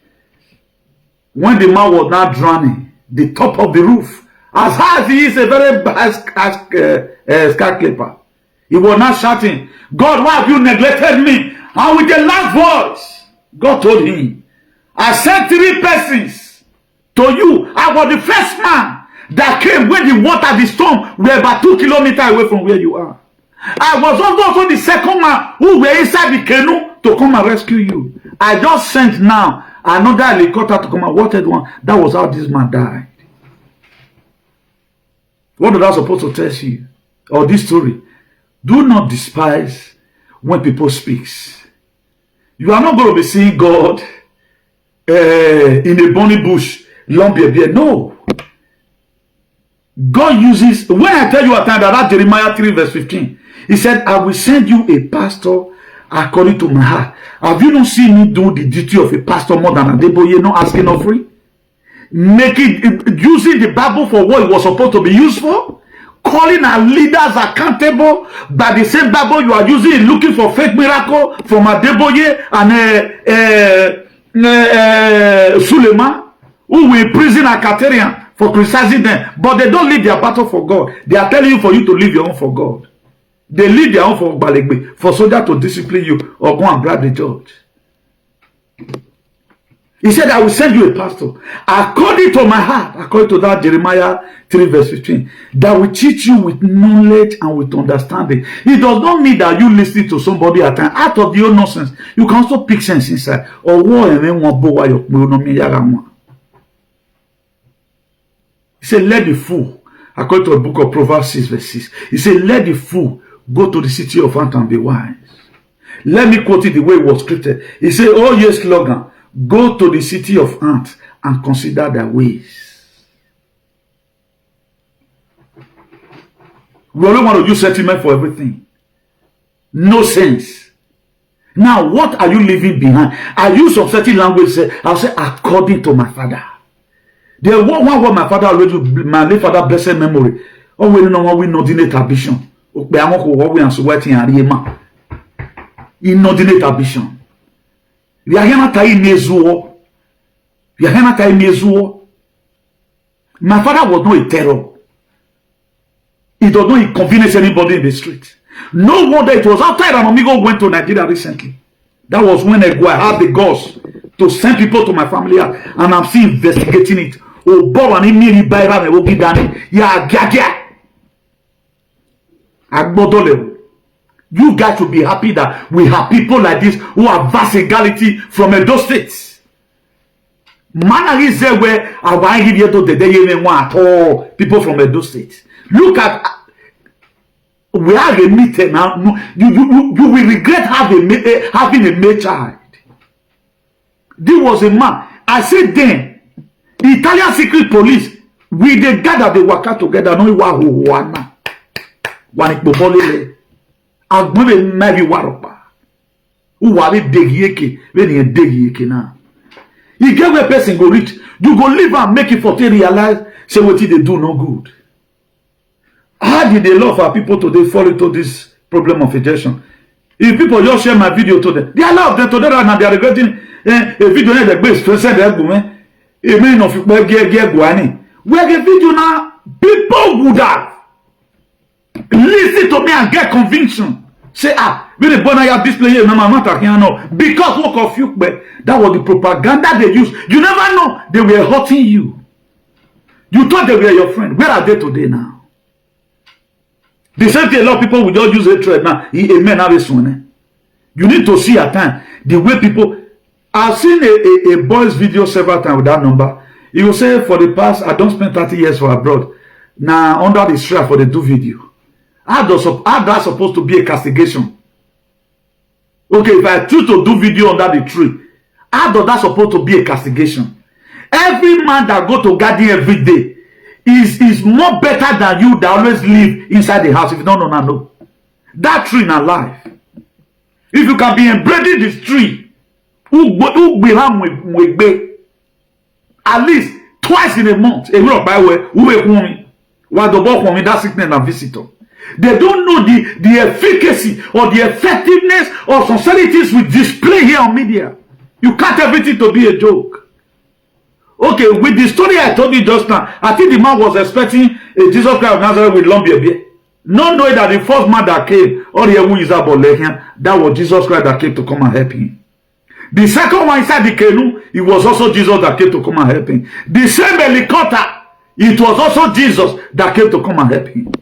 When the man was now drowning, the top of the roof, as high as he is a very bad skyscraper, he was not shouting, God, why have you neglected me? And with a loud voice, God told him, I sent 3 persons to you. I was the first man. that came when the water, the storm, were about 2 kilometers away from where you are. I was also the second man who were inside the canoe to come and rescue you. I just sent now another helicopter to come and water one. That was how this man died. What was I supposed to tell you? Or this story? Do not despise when people speak. You are not going to be seeing God in a burning bush, long beard. No. God uses, when I tell you at time that Jeremiah 3 verse 15, he said, I will send you a pastor according to my heart. Have you not seen me do the duty of a pastor more than a Adeboye, not asking offering? Using the Bible for what it was supposed to be used for? Calling our leaders accountable by the same Bible you are using, looking for fake miracle from Adeboye and Suleiman, who will imprison a Katerian for criticizing them. But they don't lead their battle for God. They are telling you for you to leave your own for God. They lead their own for Balegbe, for soldier to discipline you or go and bribe the judge. He said, I will send you a pastor according to my heart, according to that Jeremiah 3 verse 15, that will teach you with knowledge and with understanding. It does not mean that you listen to somebody at time out of your nonsense. You can also pick sense inside. Or he said, let the fool, according to the book of Proverbs 6 verse 6, he said, let the fool go to the city of ant and be wise. Let me quote it the way it was scripted. He said, oh yes, slogan, go to the city of ants and consider their ways. We only want to use sentiment for everything. No sense. Now, what are you leaving behind? I use some certain language. I'll say, according to my father. The one word my father already, my late father, blessed memory. Oh, we know what we know the ambition. Inordinate ambition. My father was not a terror. He does not inconvenience anybody in the street. No wonder it was after Eranomigho went to Nigeria recently. That was when I had the guts to send people to my family and I'm still investigating it. Oh, Bob and Emily Byron will be done. Yeah, you guys should be happy that we have people like this who have vast equality from Edo States. Man, is there where I give you to the day at all people from Edo States. Look at we have a meeting now. You will regret having a male child. This was a man. I said then, the Italian secret police, we they gather, they work out together. No, one maybe waropa. Who are they dig when you dig now? You get where person go reach, you go live and make it for they realize say what they do no good. How did they love our people today fall into this problem of rejection? If people just share my video to them, they allow them to them and they are regretting a video that base present their woman. A man of where the video now, people would have listen to me and get conviction. Say, we the born I display here, no matter no. Because what of you, that was the propaganda they used. You never know they were hurting you. You thought they were your friend. Where are they today now? The same thing a lot of people will just use hatred now. Amen. You need to see at time the way people. I've seen a boy's video several times with that number. He will say, for the past, I don't spend 30 years for abroad. Now, under the strap for the do video. How that's supposed to be a castigation? Okay, if I choose to do video under the tree, how does that supposed to be a castigation? Every man that go to garden every day is more better than you that always live inside the house. If you don't know, no. That tree in our life. If you can be embedded this tree, at least twice in a month, that sickness and visitor. They don't know the efficacy or the effectiveness of some certain things we display here on media. You can't everything to be a joke. Okay, with the story I told you just now, I think the man was expecting a Jesus Christ of Nazareth with long beard. Not knowing that the first man that came, or the one is about that was Jesus Christ that came to come and help him. The second one inside the canoe, it was also Jesus that came to come and help him. The same helicopter It was also Jesus that came to come and help him.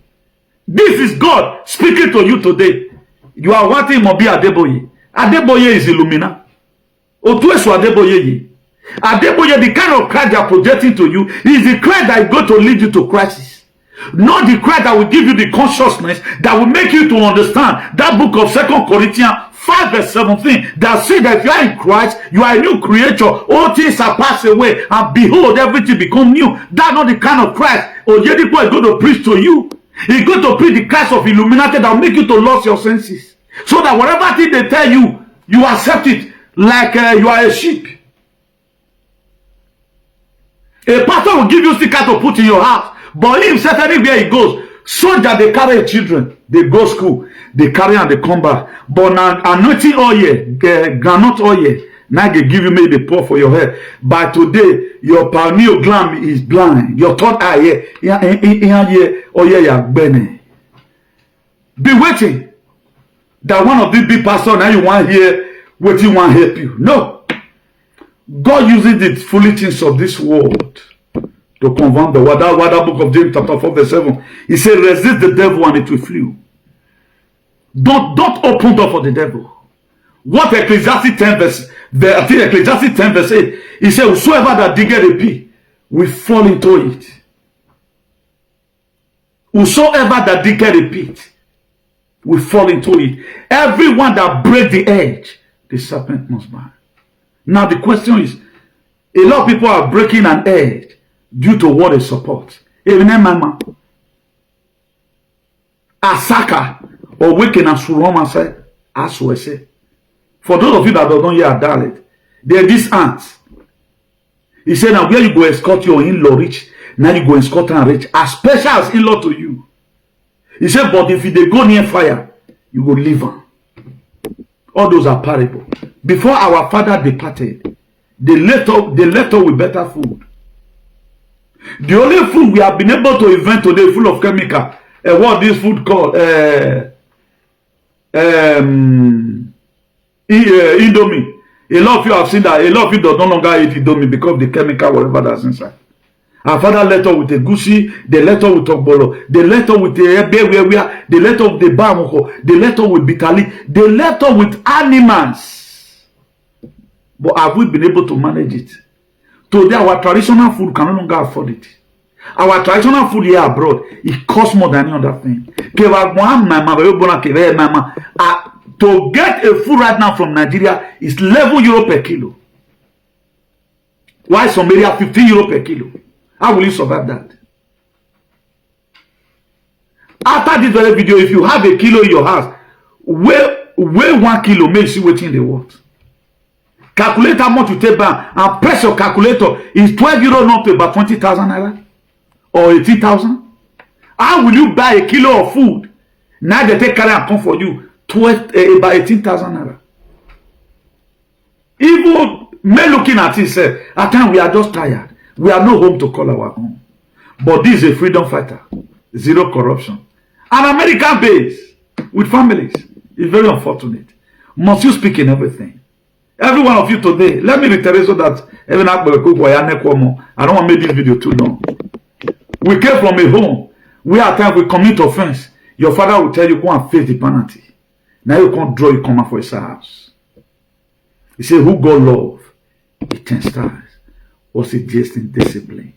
This is God speaking to you today. You are wanting Mobi Adeboye. Adeboye is Illumina. Otuesu Adeboye. Adeboye, the kind of Christ they are projecting to you is the Christ that is going to lead you to crisis. Not the Christ that will give you the consciousness that will make you to understand that book of 2 Corinthians 5 verse 17 that says that if you are in Christ, you are a new creature. All things are passed away, and behold, everything become new. That's not the kind of Christ Oyedepo is going to preach to you. He's going to preach the Christ of Illuminati that will make you to lose your senses. So that whatever thing they tell you, you accept it like you are a sheep. A pastor will give you sticker to put in your house, but himself anywhere he goes, so that they carry children, they go school, they carry and they come back. But now anointing oil, granite oil, now they give you maybe they pour for your head. But today, your pineal gland is blind. Your third eye here, be waiting that one of these big pastors now you want here, waiting want help you. No. God uses the foolish things of this world to confound the world. That book of James chapter 4 verse 7. He said, resist the devil and it will flee. Don't open door for the devil. What Ecclesiastes 10 verse, I think Ecclesiastes 10 verse 8. He said, whosoever that diggeth a pit will fall into it. Whosoever that diggeth a pit will fall into it. Everyone that break the edge, the serpent must buy. Now the question is, a lot of people are breaking an edge due to what they support. Even mama, Asaka or Wicked and Suroma said, Aswese. For those of you that don't hear dialect, they're these ants. He said, now where you go escort your in-law rich, now you go escort and rich, as special as in-law to you. He said, but if they go near fire, you will leave them. All those are parable. Before our father departed, they left us with better food. The only food we have been able to invent today full of chemical. What this food called? Indomie. A lot of you have seen that. A lot of you no longer eat Indomie because of the chemical, whatever that's inside. Our father left us with a gushi, they left us with Togbolo, they left us with the Ebewewia, they left us with the Bamoko, they left us with Bitali, they left us with animals. But have we been able to manage it? Today, our traditional food can no longer afford it. Our traditional food here abroad, it costs more than any other thing. To get a food right now from Nigeria is 11 euro per kilo. Why some area 15 euro per kilo? How will you survive that? After this very video, if you have a kilo in your house, weigh 1 kilo, make see what's in the world. Calculate how much you take back and press your calculator. Is 12 euro not to about 20,000 naira? Or 18,000? How will you buy a kilo of food? Now they take carry and come for you about 18,000 naira. Even me looking at it, say, at times we are just tired. We have no home to call our own. But this is a freedom fighter. Zero corruption. An American base with families. It's very unfortunate. Must you speak in everything? Every one of you today, let me reiterate so that I don't want to make this video too long. We came from a home where at times we commit offense. Your father will tell you, go and face the penalty. Now you can't draw your command for his house. He said, who God love, it 10 stars. Was it just in discipline?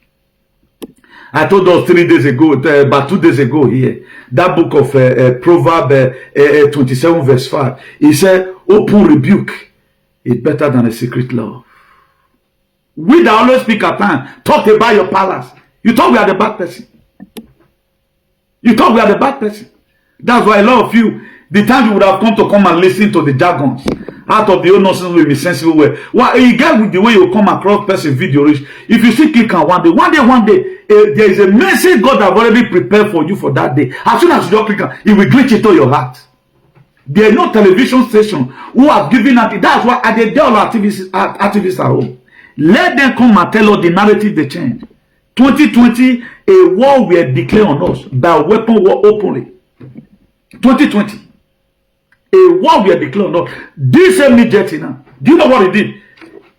I told us 3 days ago, about 2 days ago here, that book of Proverbs 27 verse 5, he said, open rebuke is better than a secret love. We that always speak at time, talk about your palace. You thought we are the bad person. You thought we are the bad person. That's why a lot of you, the time you would have come and listen to the jargons, out of the old nonsense with me sensible way. Well, you get with the way you come across person video rich. If you see click on one day, there is a message God have already prepared for you for that day. As soon as you just click on, it will glitch into your heart. There is no television station who have given out. That's why I did all activists at home. Let them come and tell us the narrative they change. 2020, a war will declare on us by weapon war openly. 2020. A war we are declared not. This same Jetty now. Do you know what he did?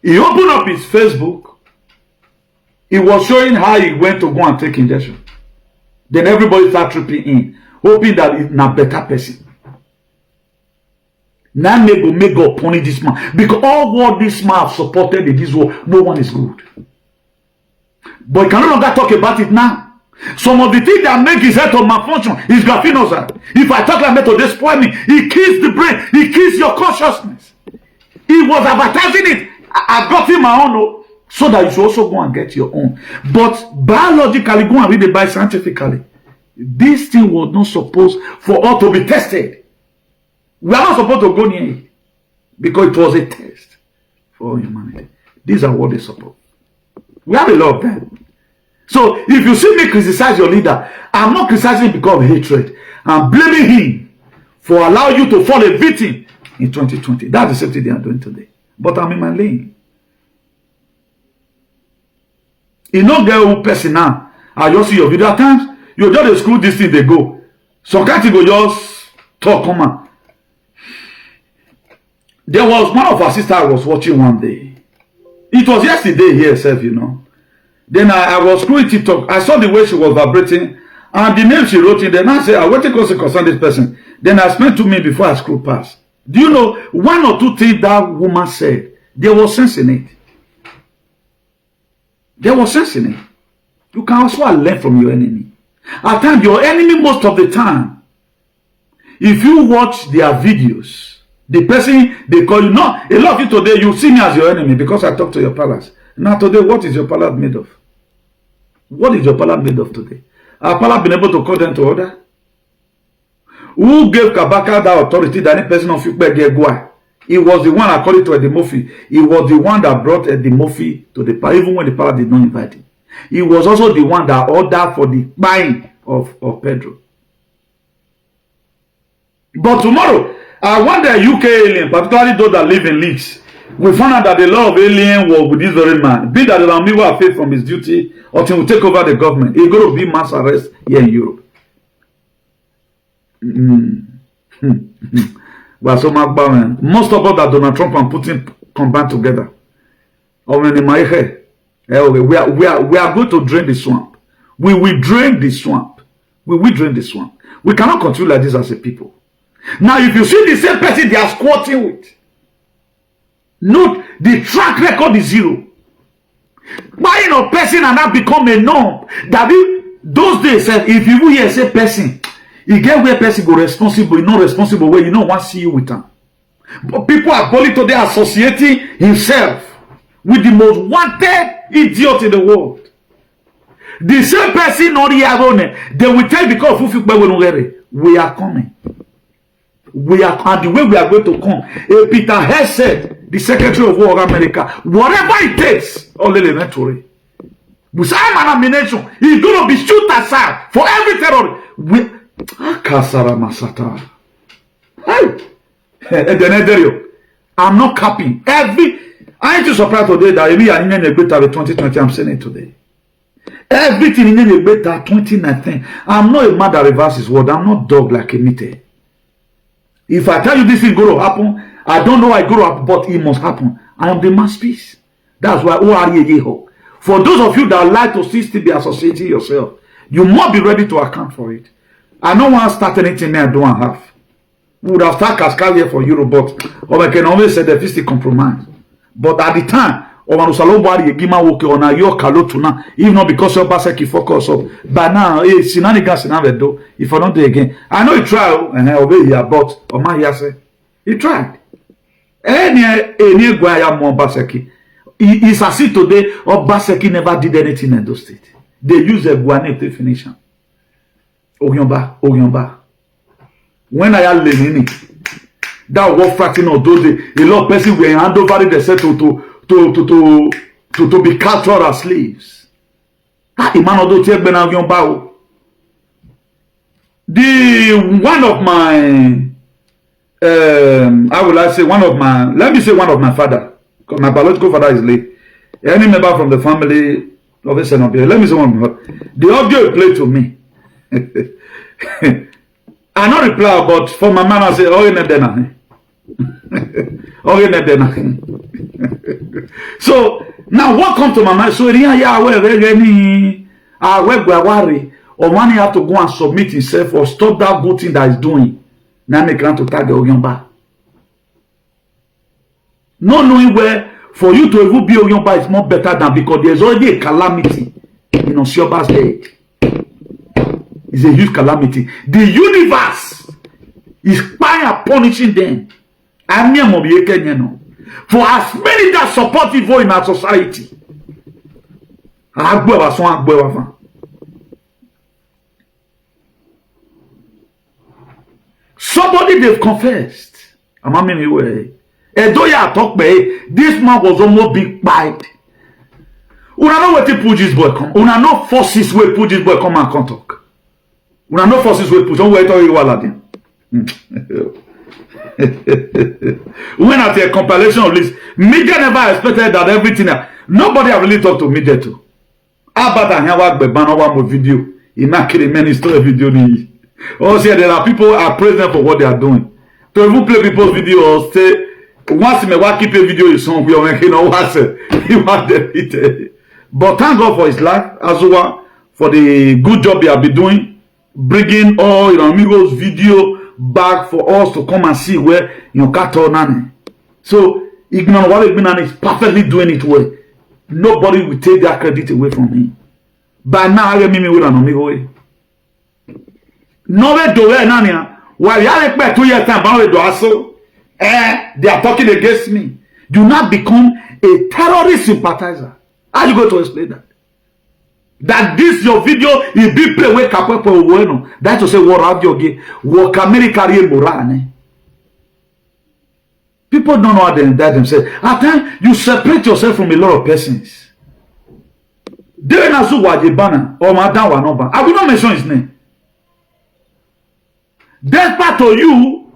He opened up his Facebook He was showing how he went to go and take injection. Then everybody start tripping in, hoping that he's a better person. Now may God punish this man. Because all what this man have supported in this world, no one is good. But he can no longer talk about it now. Some of the things that make his head to malfunction is graphenosa. If I talk like that to destroy me, he kills the brain, he kills your consciousness. He was advertising it. I got him my own, so that you should also go and get your own. But biologically, go and read the Bible scientifically. This thing was not supposed for us to be tested. We are not supposed to go near it because it was a test for humanity. These are what they support. We have a lot of them. So if you see me criticize your leader, I'm not criticizing because of hatred. I'm blaming him for allowing you to fall a victim in 2020. That's the same thing they are doing today. But I'm in my lane. You know, get a person now. I just see your video at times. You just screw this thing, they go. Some kind of go just talk, come on. There was one of our sisters I was watching one day. It was yesterday here itself, you know. Then I was screwing TikTok. I saw the way she was vibrating and the name she wrote in. Then I said, I want to concern this person. Then I spent 2 minutes before I screw past. Do you know one or two things that woman said? There was sense in it. There was sense in it. You can also learn from your enemy. At times, your enemy most of the time, if you watch their videos, the person they call you, no, a lot of you today, you see me as your enemy because I talk to your palace. Now today, what is your palace made of? What is your palace made of today? Our palace been able to call them to order? Who gave Kabaka that authority that any person of Fupe get Gua? He was the one, according to Eddie Murphy, he was the one that brought Eddie Murphy to the palace, even when the palace did not invite him. He was also the one that ordered for the buying of Pedro. But tomorrow, I wonder UK alien, particularly those that live in leaks, we found out that the law of alien was with this very man. Be that Eranomigho are failed from his duty until we take over the government. He's going to be mass arrest here in Europe. Well, so most of us that Donald Trump and Putin combine together. We are going to drain the swamp. We will drain the swamp. We will drain the swamp. We cannot continue like this as a people. Now, if you see the same person they are squatting with, note the track record is zero. Buying a person and that become a norm. That those days, if you hear say person, you get where person go responsible, not responsible where you don't want to see you with them. But people are bullied today associating himself with the most wanted idiot in the world. The same person not here, they will tell you because we are coming. We are, and the way we are going to come. Peter Hess said, the Secretary of War of America, whatever it takes, only eventually. With an ammunition, he's going to be shoot aside for every terror. Kasara Masata. I'm not capping. I ain't too surprised today that we are in a better 2020. I'm saying it today. Everything in a better 2019. I'm not a man that reverses word. I'm not dog like a meter. If I tell you this is going to happen, I don't know why it going to happen, but it must happen. I am the masterpiece. That's why for those of you that like to still be associating yourself, you must be ready to account for it. I don't want to start anything there I don't have. We would have started Cascal here for Europe, but I can always say the fiscal compromise. But at the time, if not because your basaki focus up, but now if I don't do it again, I know you try and obey here, but he tried. Any guy more basaki. It's as if today or basaki never did anything in those states. They use a guane definition. Oyomba. When I am learning that was fighting on those days, a lot of people were hand over the set to be captured as slaves. The one of my let me say one of my father, because my biological father is late. Any member from the family of this and let me say one of the audio played to me. I not reply, but for my man I say, oh, in a dinner. Oh, in a dinner. So now what comes to my mind? So or one have to go and submit himself or stop that good thing that he's doing. Now they can to tag the Oyomba. Not knowing where for you to even be Oyomba is more better than because there's already a calamity in Osioba's head. It's a huge calamity. The universe is punishing them. For as many that support evil in our society. Somebody they've confessed. This man was almost big bite. Una know what put this boy come. Una know forces where put this boy come and come talk. Una know forces where put on where talk you all when at a compilation of this, media never expected that everything. Nobody have really talked to media too. How about I have a ban over my video? Immaculate many story video. Also, there are people are present for what they are doing. To even play people's video or say, once me wa keep a video is song we are making no what he want it. But thank God for his life, as well for the good job he have been doing, bringing all Eranomigho's video back for us to come and see where Kato Nani. So Ignorant Wale Binani is perfectly doing it well. Nobody will take that credit away from him. By now, I remember with Eranomigho. No way do it, Nania. While you are like 2 years time, they are talking against me. Do not become a terrorist sympathizer. How are you going to explain that? That this your video is be play with Kapuepue bueno. That's to say what have you get work America morane. People don't know how they that themselves. At times you separate yourself from a lot of persons. They na so wajibana or madam wa number. I will not mention his name. That part of you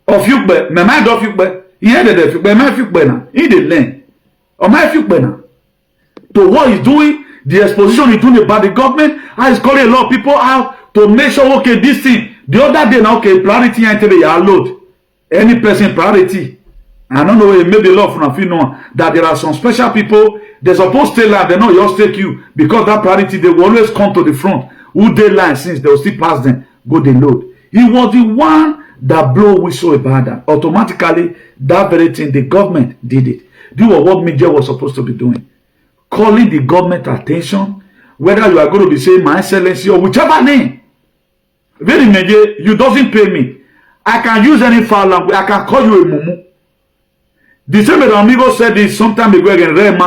of you but my mind of you but he had the my you na in the lane. Or my you na. To what he's doing. The exposition is doing about the government. I is calling a lot of people out to make sure, okay, this thing. The other day now, okay, priority and tell you load. Any person priority. I don't know, maybe a lot from a few know that there are some special people, they're supposed to tell line, they know just take you. Because that priority, they will always come to the front. Who they line since they will still pass them, go they load. He was the one that blow whistle about that. Automatically, that very thing, the government did it. This was what media was supposed to be doing. Calling the government attention, whether you are going to be saying my excellency or whichever name. Very major, you doesn't pay me. I can use any foul language. I can call you a mumu. The same Eranomigho said this sometime ago again. That's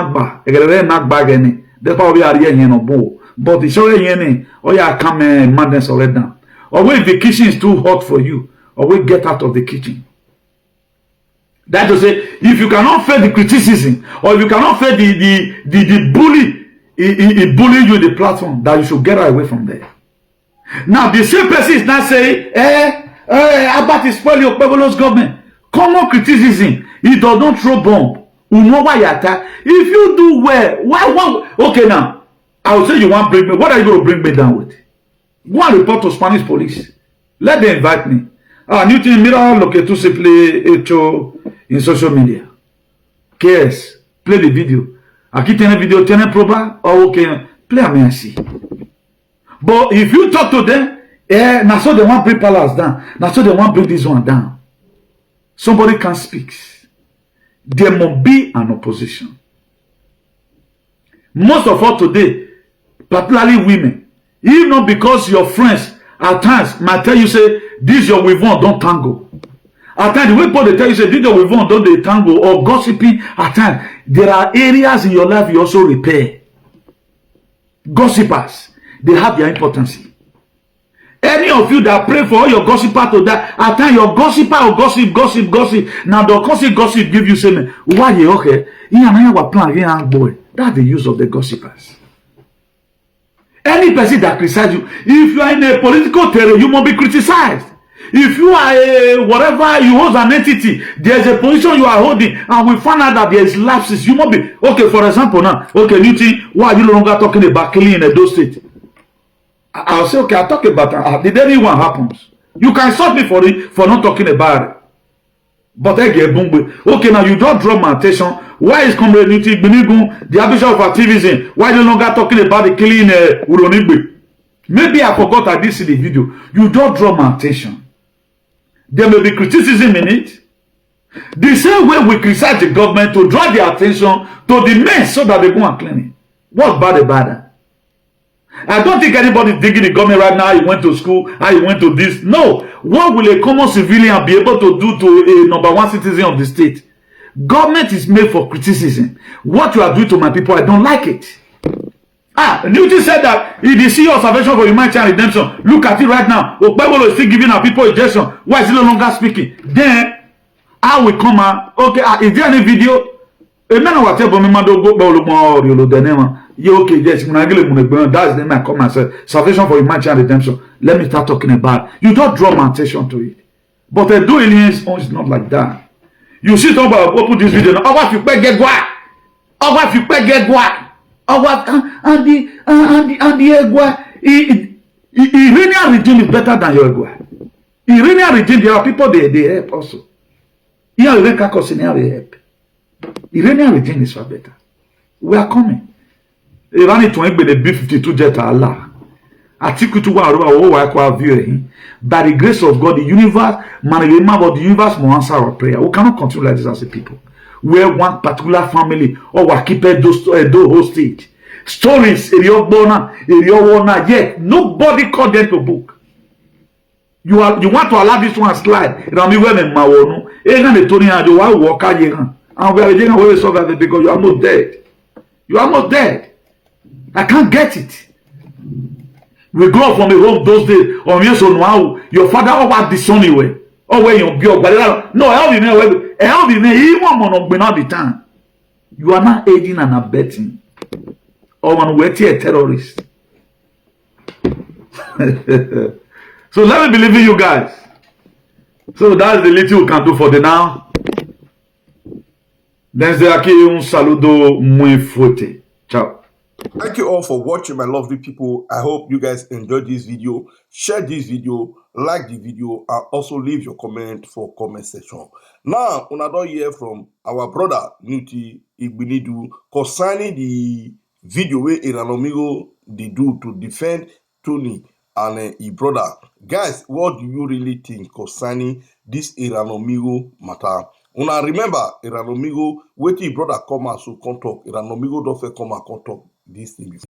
why we are here no bo. But it's already here. Oh yeah, come madness already down. Or if the kitchen is too hot for you, or we get out of the kitchen. That to say, if you cannot face the criticism, or if you cannot face the bully, he bullying you the platform, that you should get away from there. Now, the same person is not saying, about to spoil your Pueblo's government. Common criticism, he does not throw bomb. If you do well, why? Okay, now, I will say you want to bring me. What are you going to bring me down with? Go and report to Spanish police. Let them invite me. New thing, mirror, look at to simply in social media. KS, play the video. Aki tene video, tene proba, or okay, play me and see. But if you talk to them, now so they want to bring palace down. Now so they want to bring this one down. Somebody can speak. There must be an opposition. Most of all today, particularly women, even not because your friends at times might tell you, say, this your weavon, don't tango. At times, the way people they tell you, say, this your weavon, don't they tango, or gossiping. At times, there are areas in your life you also repair. Gossipers, they have their importance. Any of you that pray for all your gossiper to die, at times your gossiper or gossip. Now the gossip give you saying, why you okay? That's the use of the gossipers. Any person that criticizes you, if you are in a political terrain, you must be criticized. If you are a whatever, you hold an entity, there's a position you are holding, and we find out that there is lapses, you must be okay. For example, now, okay, you think, why are you no longer talking about killing in Edo State? I'll say, okay, I'll talk about did anyone happens. You can insult me for it for not talking about it. But okay, now you don't draw my attention. Why is Comrade Igbinigun, the Bishop of activism, why no longer talking about the killing Uronigbe? Maybe I forgot I did see the video. You don't draw my attention. There may be criticism in it. The same way we criticize the government to draw their attention to the men so that they go and clean it. What's bad about that? I don't think anybody's digging the government right now. He went to school, how he went to this. No. What will a common civilian be able to do to a number one citizen of the state? Government is made for criticism. What you are doing to my people, I don't like it. Newton said that he the CEO of Salvation for Humanity and Redemption. Look at it right now. Okpebolo is still giving our people injection. Why is he no longer speaking? Then, how we come out? Okay, is there any video? That's the name I call myself. Salvation for Humanity and Redemption. Let me start talking about it. You don't draw my attention to it. But the do aliens is not like that. You see talking about open this video now. What you get what? What you get what? And the Iranian regime is better than your Egua. Iranian regime, there are people they help also. Here they help. Iranian regime is far better. We are coming. Iran is going to be the B-52 jet Allah. By the grace of God, the universe, the universe will answer our prayer. We cannot continue like this as a people. Where one particular family or we keep those hostage. Stories, yet nobody called them to book. You want to allow this one slide. Because you are not dead. You are not dead. I can't get it. We grow up from a home those days. Your father always disown you. Oh, when you go, no, help me. The time. You are not aiding and abetting. Or when we're a terrorist. So let me believe in you guys. So that's the little we can do for the now. Desde aqui saludo muy fuerte. Ciao. Thank you all for watching, my lovely people. I hope you guys enjoyed this video. Share this video, like the video, and also leave your comment for comment section. Now, una don hear from our brother Nuti Igbinidu concerning the video where Eranomigho they do to defend Tony and his brother. Guys, what do you really think concerning this Eranomigho matter? Una remember Eranomigho, wetin his brother come out so come talk. Eranomigho don't come and come talk this thing before.